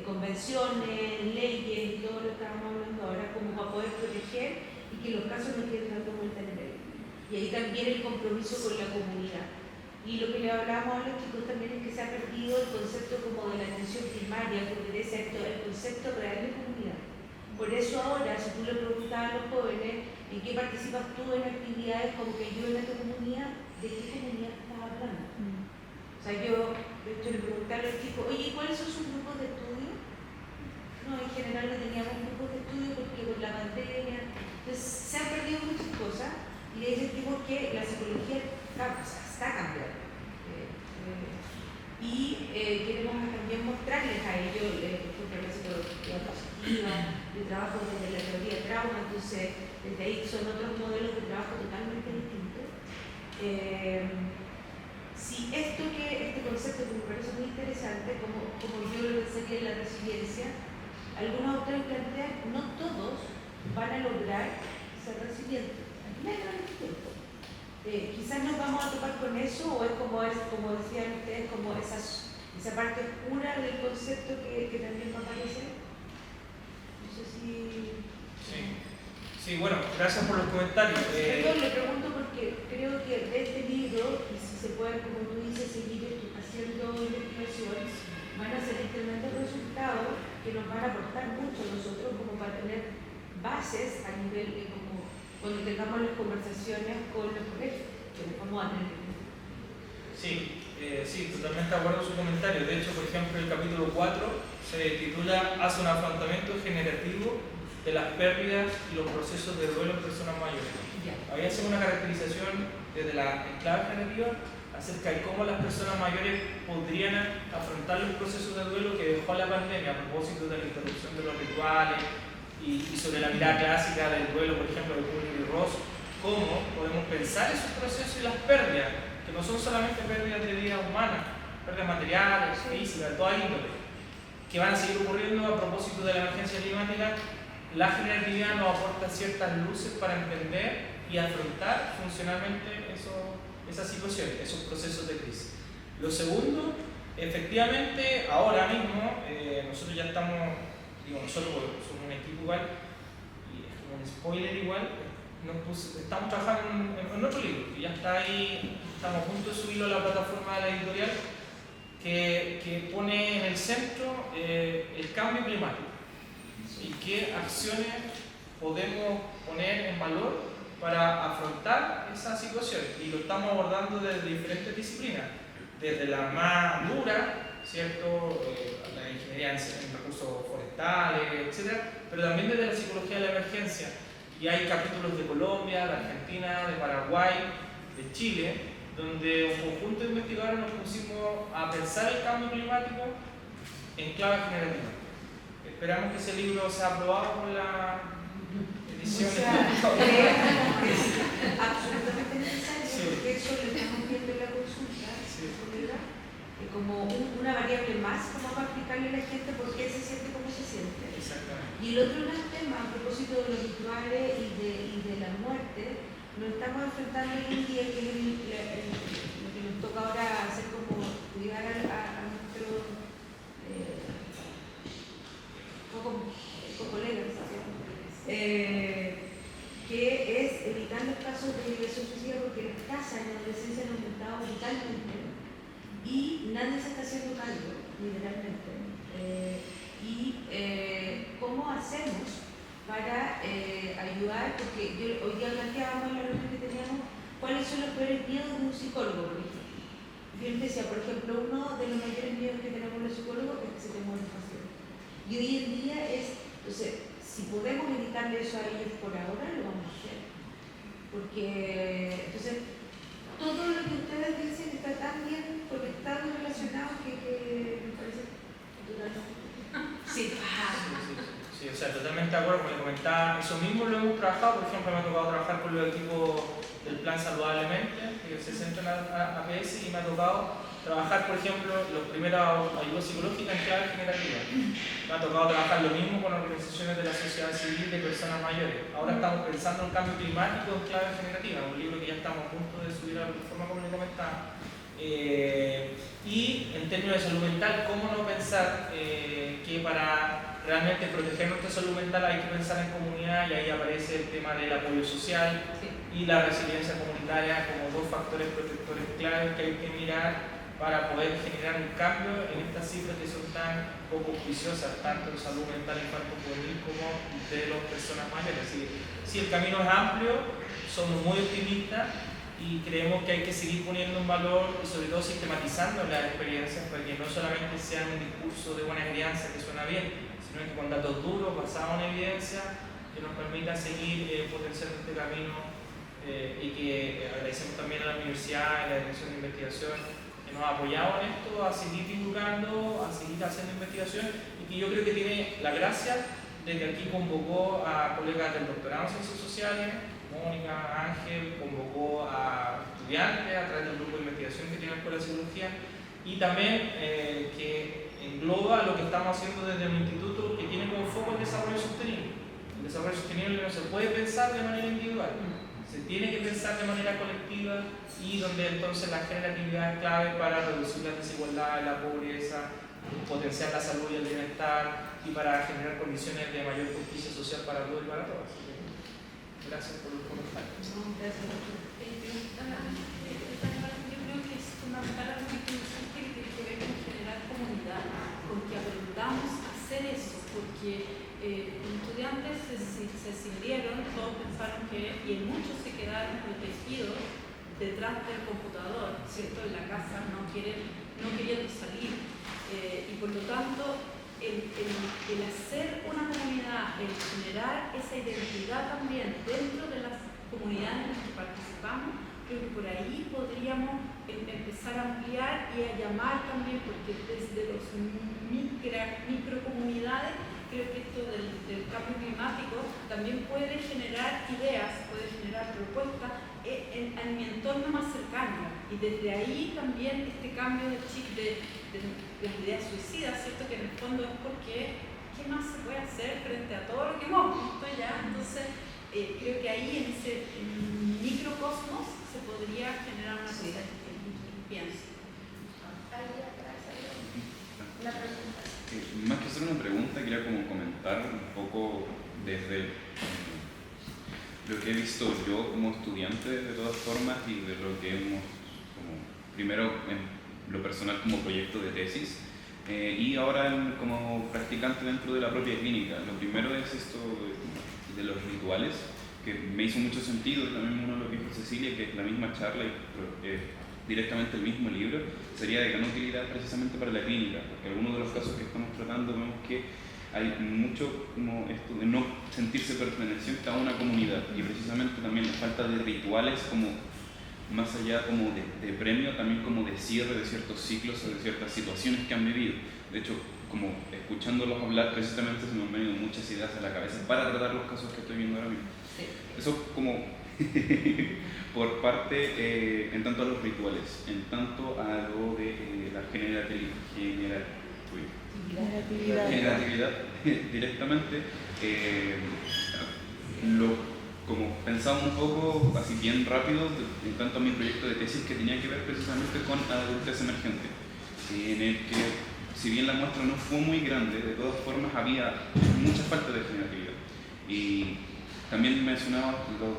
convenciones, leyes y todo lo que estamos hablando ahora como para poder proteger y que los casos no queden dando vuelta en el aire. Y ahí también el compromiso con la comunidad. Y lo que le hablábamos a los chicos también es que se ha perdido el concepto como de la atención primaria, porque es el concepto real de comunidad. Por eso ahora, si tú le preguntas a los jóvenes en qué participas tú en actividades como que ayuden a tu comunidad, ¿de qué comunidad estás hablando? O sea, yo de hecho le pregunté a los chicos, oye, ¿cuáles son sus grupos de estudio? No, en general no teníamos grupos de estudio porque con la pandemia, entonces se han perdido muchas cosas y le decimos que la psicología está cambiando. Y queremos también mostrarles a ellos, por ejemplo, la psicología positiva, el trabajo desde la teoría de trauma, entonces desde ahí son otros modelos de trabajo totalmente distintos. Si este concepto que me parece muy interesante, como yo lo pensaría en la resiliencia, algunos autores plantean no todos van a lograr ser resilientes. Quizás nos vamos a topar con eso, o es como decían ustedes, como esa parte oscura del concepto que también va a aparecer. No sé si... Sí, bueno, gracias por los comentarios. Perdón, le pregunto porque creo que de este libro, y si se puede, como tú dices, seguir haciendo investigaciones, van a ser tremendos resultados que nos van a aportar mucho a nosotros como para tener bases a nivel de como cuando tengamos las conversaciones con los colegios, que les vamos a tener. Sí, totalmente de acuerdo con su comentario. De hecho, por ejemplo, el capítulo 4 se titula Hace un afrontamiento generativo de las pérdidas y los procesos de duelo en personas mayores. Había sido una caracterización desde la clave generativa acerca de cómo las personas mayores podrían afrontar los procesos de duelo que dejó la pandemia a propósito de la interrupción de los rituales y sobre la mirada clásica del duelo, por ejemplo, de Kubler y Ross, cómo podemos pensar esos procesos y las pérdidas, que no son solamente pérdidas de vida humana, pérdidas materiales, físicas, de toda índole, que van a seguir ocurriendo a propósito de la emergencia climática. La generatividad nos aporta ciertas luces para entender y afrontar funcionalmente esas situaciones, esos procesos de crisis. Lo segundo, efectivamente, ahora mismo, nosotros ya estamos, nosotros somos un equipo igual, y es como un spoiler igual, estamos trabajando en otro libro, que ya está ahí, estamos a punto de subirlo a la plataforma de la editorial, que pone en el centro el cambio climático. Y qué acciones podemos poner en valor para afrontar esa situación. Y lo estamos abordando desde diferentes disciplinas, desde la más dura, ¿cierto? La ingeniería en recursos forestales, etc., pero también desde la psicología de la emergencia. Y hay capítulos de Colombia, de Argentina, de Paraguay, de Chile, donde un conjunto de investigadores nos pusimos a pensar el cambio climático en clave generativa. Esperamos que ese libro sea aprobado por la edición. Absolutamente necesario, porque eso lo estamos viendo en la consulta, ¿verdad? Como una variable más, como para explicarle a la gente por qué se siente como se siente. Exactamente. Y el otro gran tema, a propósito de los rituales y de la muerte, nos estamos enfrentando hoy en día, que es lo que nos toca ahora hacer como cuidar a nuestro colegas, que es evitar los casos de liberación suicida, porque las tasas en la adolescencia han aumentado brutalmente y nadie se está haciendo cargo, literalmente. ¿Cómo hacemos para ayudar? Porque hoy día planteábamos en la reunión que teníamos cuáles son los peores miedos de un psicólogo, por ejemplo. Yo les decía, por ejemplo, uno de los mayores miedos que tenemos los psicólogos es que se te muera el paciente. Y hoy en día entonces, si podemos evitarle eso a ellos por ahora, lo vamos a hacer. Porque, entonces, todo lo que ustedes dicen está tan bien conectado y relacionado que me parece totalmente. Sí. o sea, totalmente de acuerdo, como le comentaba, eso mismo lo hemos trabajado. Por ejemplo, me ha tocado trabajar con los equipos del plan Saludablemente, que se centran en la APS, y me ha tocado trabajar, por ejemplo, los primeros ayudas psicológicas en clave generativa. Me ha tocado trabajar lo mismo con organizaciones de la sociedad civil de personas mayores. Ahora estamos pensando en cambio climático en clave generativa, un libro que ya estamos a punto de subir a la plataforma, como le comentaba. Y en términos de salud mental, ¿cómo no pensar que para realmente proteger nuestra salud mental hay que pensar en comunidad? Y ahí aparece el tema del apoyo social y la resiliencia comunitaria como dos factores protectores claves que hay que mirar para poder generar un cambio en estas cifras que son tan poco auspiciosas, tanto en salud mental infantil juvenil como de las personas mayores. Así que si el camino es amplio, somos muy optimistas y creemos que hay que seguir poniendo en valor y sobre todo sistematizando las experiencias para que no solamente sea un discurso de buena crianza que suena bien, sino que con datos duros, basados en evidencia, que nos permita seguir potenciando este camino, y que agradecemos también a la universidad y a la Dirección de Investigación que nos ha apoyado en esto, a seguir divulgando, a seguir haciendo investigación, y que yo creo que tiene la gracia de que aquí convocó a colegas del doctorado en Ciencias Sociales, Mónica, Ángel, convocó a estudiantes a través del grupo de investigación que tiene la Escuela de Psicología, y también que engloba lo que estamos haciendo desde un instituto que tiene como foco el desarrollo sostenible. El desarrollo sostenible no se puede pensar de manera individual, se tiene que pensar de manera colectiva, y donde entonces la generatividad es clave para reducir la desigualdad, la pobreza, potenciar la salud y el bienestar, y para generar condiciones de mayor justicia social para todos y para todas. Gracias por los comentarios. Yo creo que es fundamental la institución que tiene que ver con generar comunidad, con que aprendamos a hacer eso, porque los estudiantes se sintieron, todos pensaron que, y muchos se quedaron protegidos detrás del computador, ¿cierto? En la casa no queriendo salir, y por lo tanto el hacer una comunidad, el generar esa identidad también dentro de las comunidades en las que participamos, creo que por ahí podríamos empezar a ampliar y a llamar también, porque desde las microcomunidades creo que esto del cambio climático también puede generar ideas, puede generar propuestas en mi entorno más cercano, y desde ahí también este cambio de chip de las ideas suicidas, ¿cierto? Que en el fondo es porque ¿qué más se puede hacer frente a todo lo que hemos visto ya? Entonces creo que ahí en ese microcosmos se podría generar una cosa que pienso. La pregunta. Más que hacer una pregunta, quería como comentar un poco desde lo que he visto yo como estudiante de todas formas, y de lo que hemos, como, primero en lo personal como proyecto de tesis, y ahora como practicante dentro de la propia clínica. Lo primero es esto de los rituales, que me hizo mucho sentido, también uno lo que dijo Cecilia, que es la misma charla y directamente el mismo libro, sería de gran utilidad precisamente para la clínica, porque en algunos de los casos que estamos tratando vemos que hay mucho como esto de no sentirse perteneciente a una comunidad, y precisamente también la falta de rituales, como más allá como de premio, también como de cierre de ciertos ciclos o de ciertas situaciones que han vivido. De hecho, como escuchándolos hablar, precisamente se me han venido muchas ideas a la cabeza para tratar los casos que estoy viendo ahora mismo. Sí. Eso como por parte, en tanto a los rituales, en tanto a lo de la generatividad directamente, como pensamos un poco así bien rápido en tanto a mi proyecto de tesis, que tenía que ver precisamente con adultez emergente, en el que si bien la muestra no fue muy grande, de todas formas había mucha falta de generatividad. Y también mencionaba lo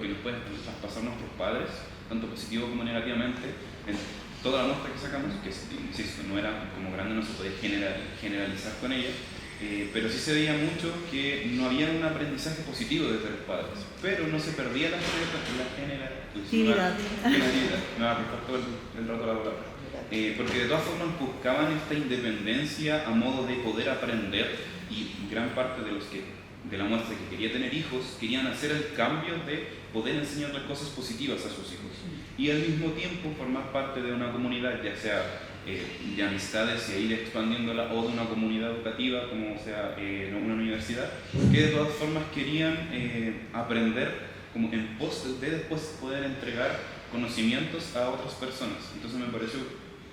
que nos pueden traspasar nuestros padres, tanto positivo como negativamente, en toda la muestra que sacamos, que insisto, no era como grande, no se puede generalizar con ella, pero sí se veía mucho que no había un aprendizaje positivo desde los padres, pero no se perdía la generatividad. Me va a fijar todo el rato la palabra. Porque de todas formas buscaban esta independencia a modo de poder aprender, y gran parte de los que de la muestra que quería tener hijos querían hacer el cambio de poder enseñarle cosas positivas a sus hijos y al mismo tiempo formar parte de una comunidad, ya sea de amistades y ir expandiéndola, o de una comunidad educativa como sea una universidad, que de todas formas querían aprender como en pos de después poder entregar conocimientos a otras personas. Entonces me pareció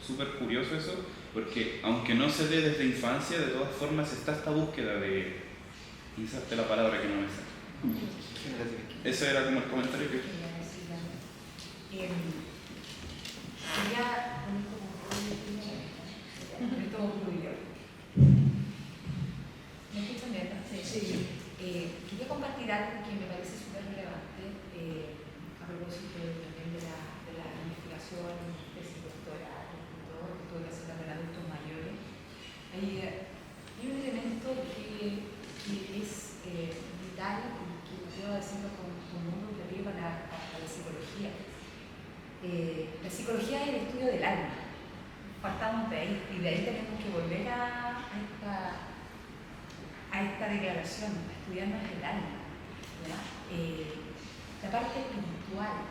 súper curioso eso, porque aunque no se dé desde infancia, de todas formas está esta búsqueda de inserte la palabra que no me sale. Ese era como el comentario que... ¿Me escuchan bien? Sí. Quería compartir algo que me parece súper relevante a propósito también de la investigación, tesis doctoral, todo, que tuve que hacer también adultos mayores. Hay un elemento que es vital y que quiero decirlo con un objetivo para la psicología. La psicología es el estudio del alma. Partamos de ahí, y de ahí tenemos que volver a esta declaración, a estudiarnos el alma. La parte espiritual,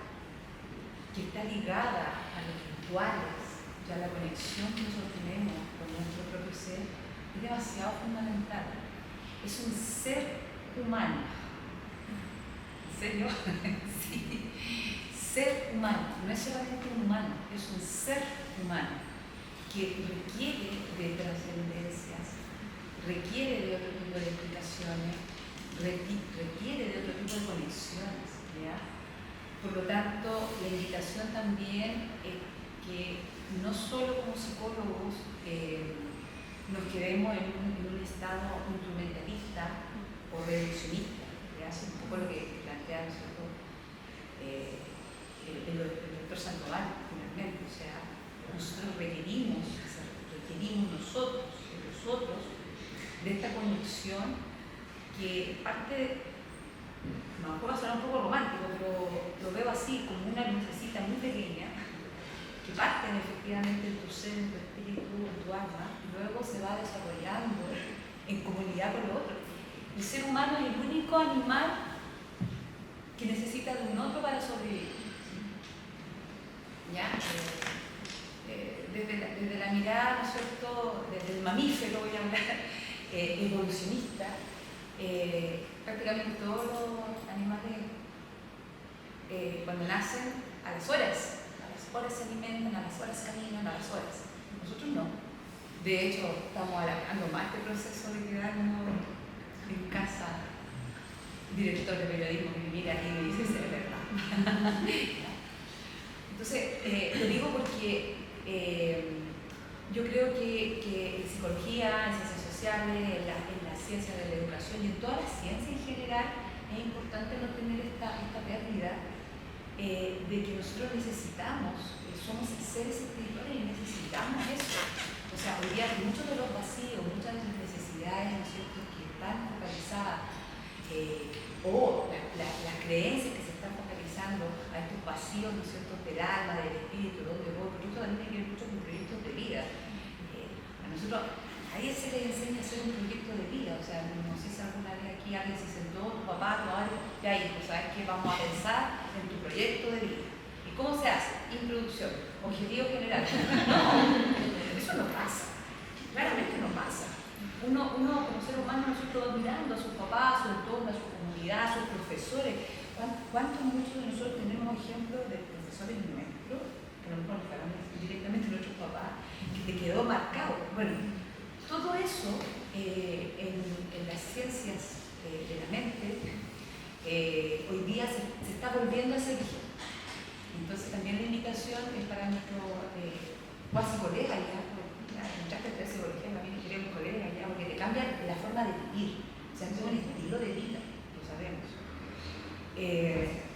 que está ligada a los rituales, ya la conexión que nosotros tenemos con nuestro propio ser, es demasiado fundamental. Es un ser humano. ¿En serio? Sí. Ser humano, no es solamente un humano, es un ser humano que requiere de trascendencias, requiere de otro tipo de explicaciones, requiere de otro tipo de conexiones, ¿ya? Por lo tanto, la invitación también es que no solo como psicólogos nos quedemos en un estado instrumentalista o reduccionista, ¿ya? Es un poco lo que plantea el doctor Sandoval, finalmente. O sea, nosotros requerimos nosotros de esta conexión que parte, a lo mejor va a sonar un poco romántico, pero lo veo así, como una lucecita muy pequeña que parte efectivamente en tu ser, en tu espíritu, en tu alma, y luego se va desarrollando en comunidad con lo otro. El ser humano es el único animal que necesita de un otro para sobrevivir. ¿Ya? Desde la mirada, ¿no es cierto?, desde el mamífero, voy a hablar, evolucionista, prácticamente todos los animales cuando nacen a las horas se alimentan, a las horas caminan, a las horas. Nosotros no. De hecho, estamos alargando más este proceso de quedarnos en casa. Director de periodismo que me mira y me dice, es verdad. Entonces, lo digo porque yo creo que en psicología, en ciencias sociales, en la ciencia de la educación y en toda la ciencia en general, es importante no tener esta pérdida de que nosotros necesitamos, somos seres espirituales y necesitamos eso. O sea, hoy día muchos de los vacíos, muchas de las necesidades, ¿no es cierto?, que están focalizadas, o las creencias que se están focalizando a estos vacíos, ¿no es cierto?, del alma, del espíritu, donde vos, porque esto también tiene que ver mucho con proyectos de vida. A nosotros, a nadie se les enseña a hacer un proyecto de vida. O sea, no sé si alguna vez aquí alguien se sentó, tu papá, tu madre, ya hijo, ¿sabes qué? Vamos a pensar en tu proyecto de vida. ¿Y cómo se hace? Introducción, objetivo general. No, eso no pasa. Claramente no pasa. Uno como ser humano, nosotros mirando a sus papás, a su entorno, a su comunidad, a sus profesores. ¿Cuántos muchos de nosotros tenemos ejemplos de profesores nuestros, que a lo mejor nos fueron directamente nuestros papás, que te quedó marcado? Bueno, todo eso en las ciencias de la mente hoy día se está volviendo a ser vigente. Entonces también la invitación es para nuestro cuasi colega ya, entraste a psicología, también queremos colegas ya, porque te cambian la forma de vivir, o sea, es un estilo de vida, lo sabemos.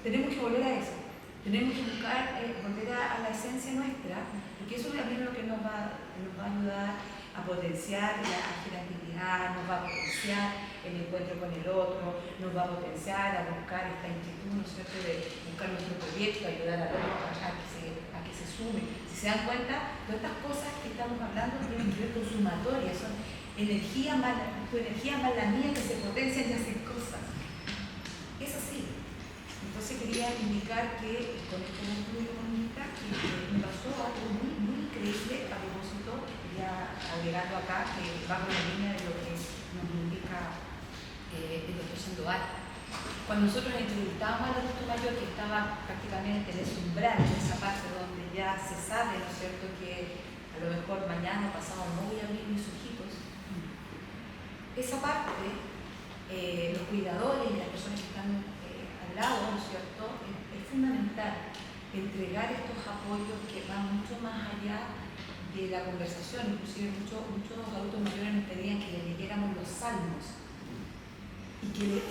Tenemos que volver a eso, tenemos que buscar volver a la esencia nuestra, porque eso también es lo que nos va a ayudar a potenciar la agilidad, nos va a potenciar el encuentro con el otro, nos va a potenciar a buscar esta inquietud, ¿no es cierto?, de buscar nuestro proyecto, ayudar al otro a que se sume. Si se dan cuenta, todas estas cosas que estamos hablando tienen que ver con sumatorias, son energía más tu energía más la mía que se potencian y hacen cosas. Es así. Entonces quería indicar que, con esto no pude comunicar, que me pasó algo muy, muy increíble a propósito iría agregando acá, que va con la línea de lo que nos indica el doctor Sandoval. Cuando nosotros entrevistábamos al adulto mayor que estaba prácticamente en ese umbral, en esa parte donde ya se sabe, ¿no es cierto?, que a lo mejor mañana o pasado no voy a abrir mis ojitos, esa parte, los cuidadores y las personas que están al lado, ¿no es cierto?, es fundamental entregar estos apoyos que van mucho más allá de la conversación. Inclusive muchos adultos mayores nos pedían que les leyéramos los salmos y que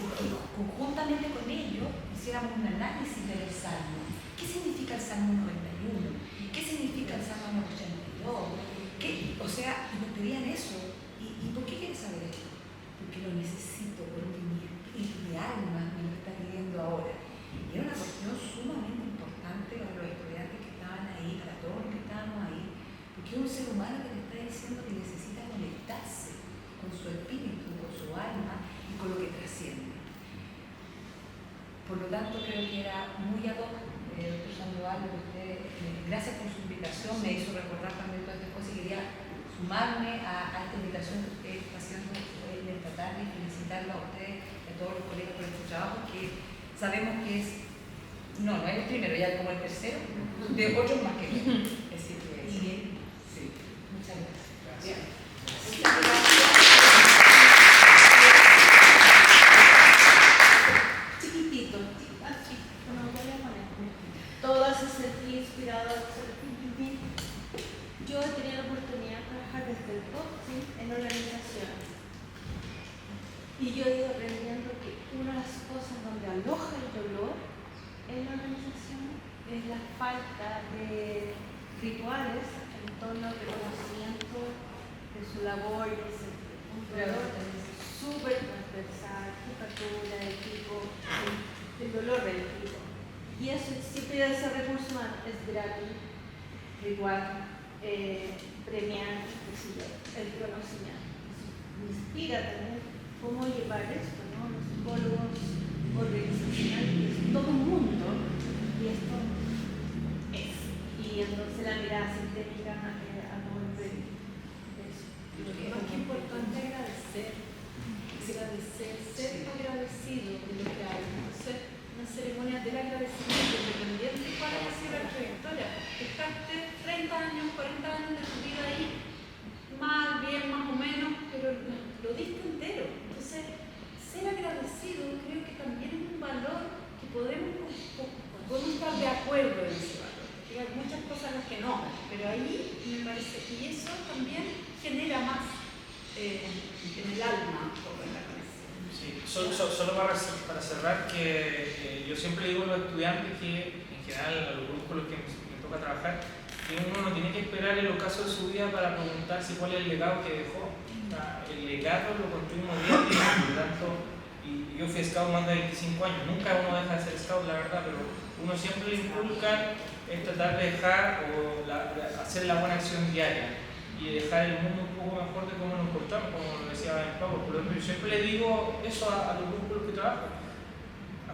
conjuntamente con ellos hiciéramos un análisis del salmo. ¿Qué significa el Salmo 91? ¿Qué significa el Salmo 82? O sea, nos pedían eso. ¿Y por qué quieres saber esto? Porque lo necesito, porque mi alma me lo está pidiendo ahora. Y era una cuestión sumamente importante para los estudiantes que estaban ahí, para todos los que estábamos ahí, porque es un ser humano que le está diciendo que necesita conectarse con su espíritu, con su alma y con lo que trasciende. Por lo tanto, creo que era muy ad hoc, doctor Sandoval, que usted, gracias por su invitación, me hizo recordar también todas estas cosas y quería sumarme a esta invitación que usted está haciendo hoy en esta tarde y felicitarlo a usted y a todos los colegas por este trabajo que sabemos que es, no es el primero, ya como el tercero, de otros más que yo. Es decir, que es. Sí. Muchas gracias. Chiquitito, no voy a poner. Todas se sentí inspiradas. Yo he tenido la oportunidad de trabajar desde el coaching en organizaciones. Y yo he ido aprendiendo que una de las cosas donde aloja el dolor en la organización es la falta de rituales en torno al reconocimiento de su labor y de ser un dolor súper transversal, jefatura, equipo, el dolor del equipo. Y eso siempre debe ser recurso humano, es gratis, ritual, premiar, el reconocimiento. Me inspira también cómo llevar esto, ¿no? Los psicólogos organizacionales, todo el mundo, y esto es. Y entonces la mirada sistémica a volver eso. Más que importante agradecer, ser muy agradecido de lo que hay, hacer una ceremonia del agradecimiento, independiente de cuál haya sido la trayectoria. Dejaste 30 años, 40 años de tu vida ahí, mal, bien, más o menos, pero lo diste entero. Entonces, ser agradecido creo que también es un valor que podemos estar de acuerdo en ese valor. Hay muchas cosas en las que no, pero ahí me parece, y eso también genera más en el alma o en la cabeza. Sí, solo para cerrar, que yo siempre digo a los estudiantes que, en general, a los grupos con los que me toca trabajar, que uno no tiene que esperar el ocaso de su vida para preguntarse cuál es el legado que dejó. O sea, el legado lo construimos día a día, por lo tanto, y yo fui scout más de 25 años, nunca uno deja de ser scout, la verdad, pero uno siempre le inculca es tratar de dejar o hacer la buena acción diaria y dejar el mundo un poco mejor de cómo nos portamos, como lo decía Ben Pablo. Por lo tanto, yo siempre le digo eso a los grupos con los que trabajo.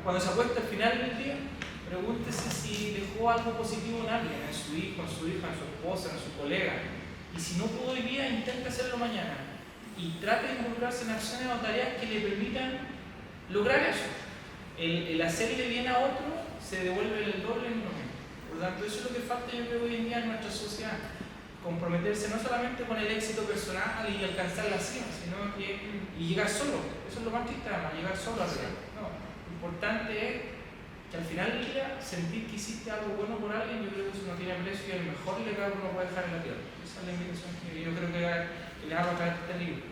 Cuando se acuesta al final del día, pregúntese si dejó algo positivo en alguien, en su hijo, en su hija, en su esposa, en su colega. Y si no pudo hoy día, intente hacerlo mañana. Y trate de involucrarse en acciones o tareas que le permitan lograr eso. El hacerle bien a otro se devuelve el doble en uno mismo. Por lo tanto, eso es lo que falta, yo creo, hoy en día en nuestra sociedad. Comprometerse no solamente con el éxito personal y alcanzar la cima, sino que y llegar solo. Eso es lo más triste, además, llegar solo arriba. No, lo importante es que al final del día sentir que hiciste algo bueno por alguien. Yo creo que eso no tiene precio y el mejor legado que uno puede dejar en la tierra. Esa es la invitación que yo creo que les hago a través de este libro.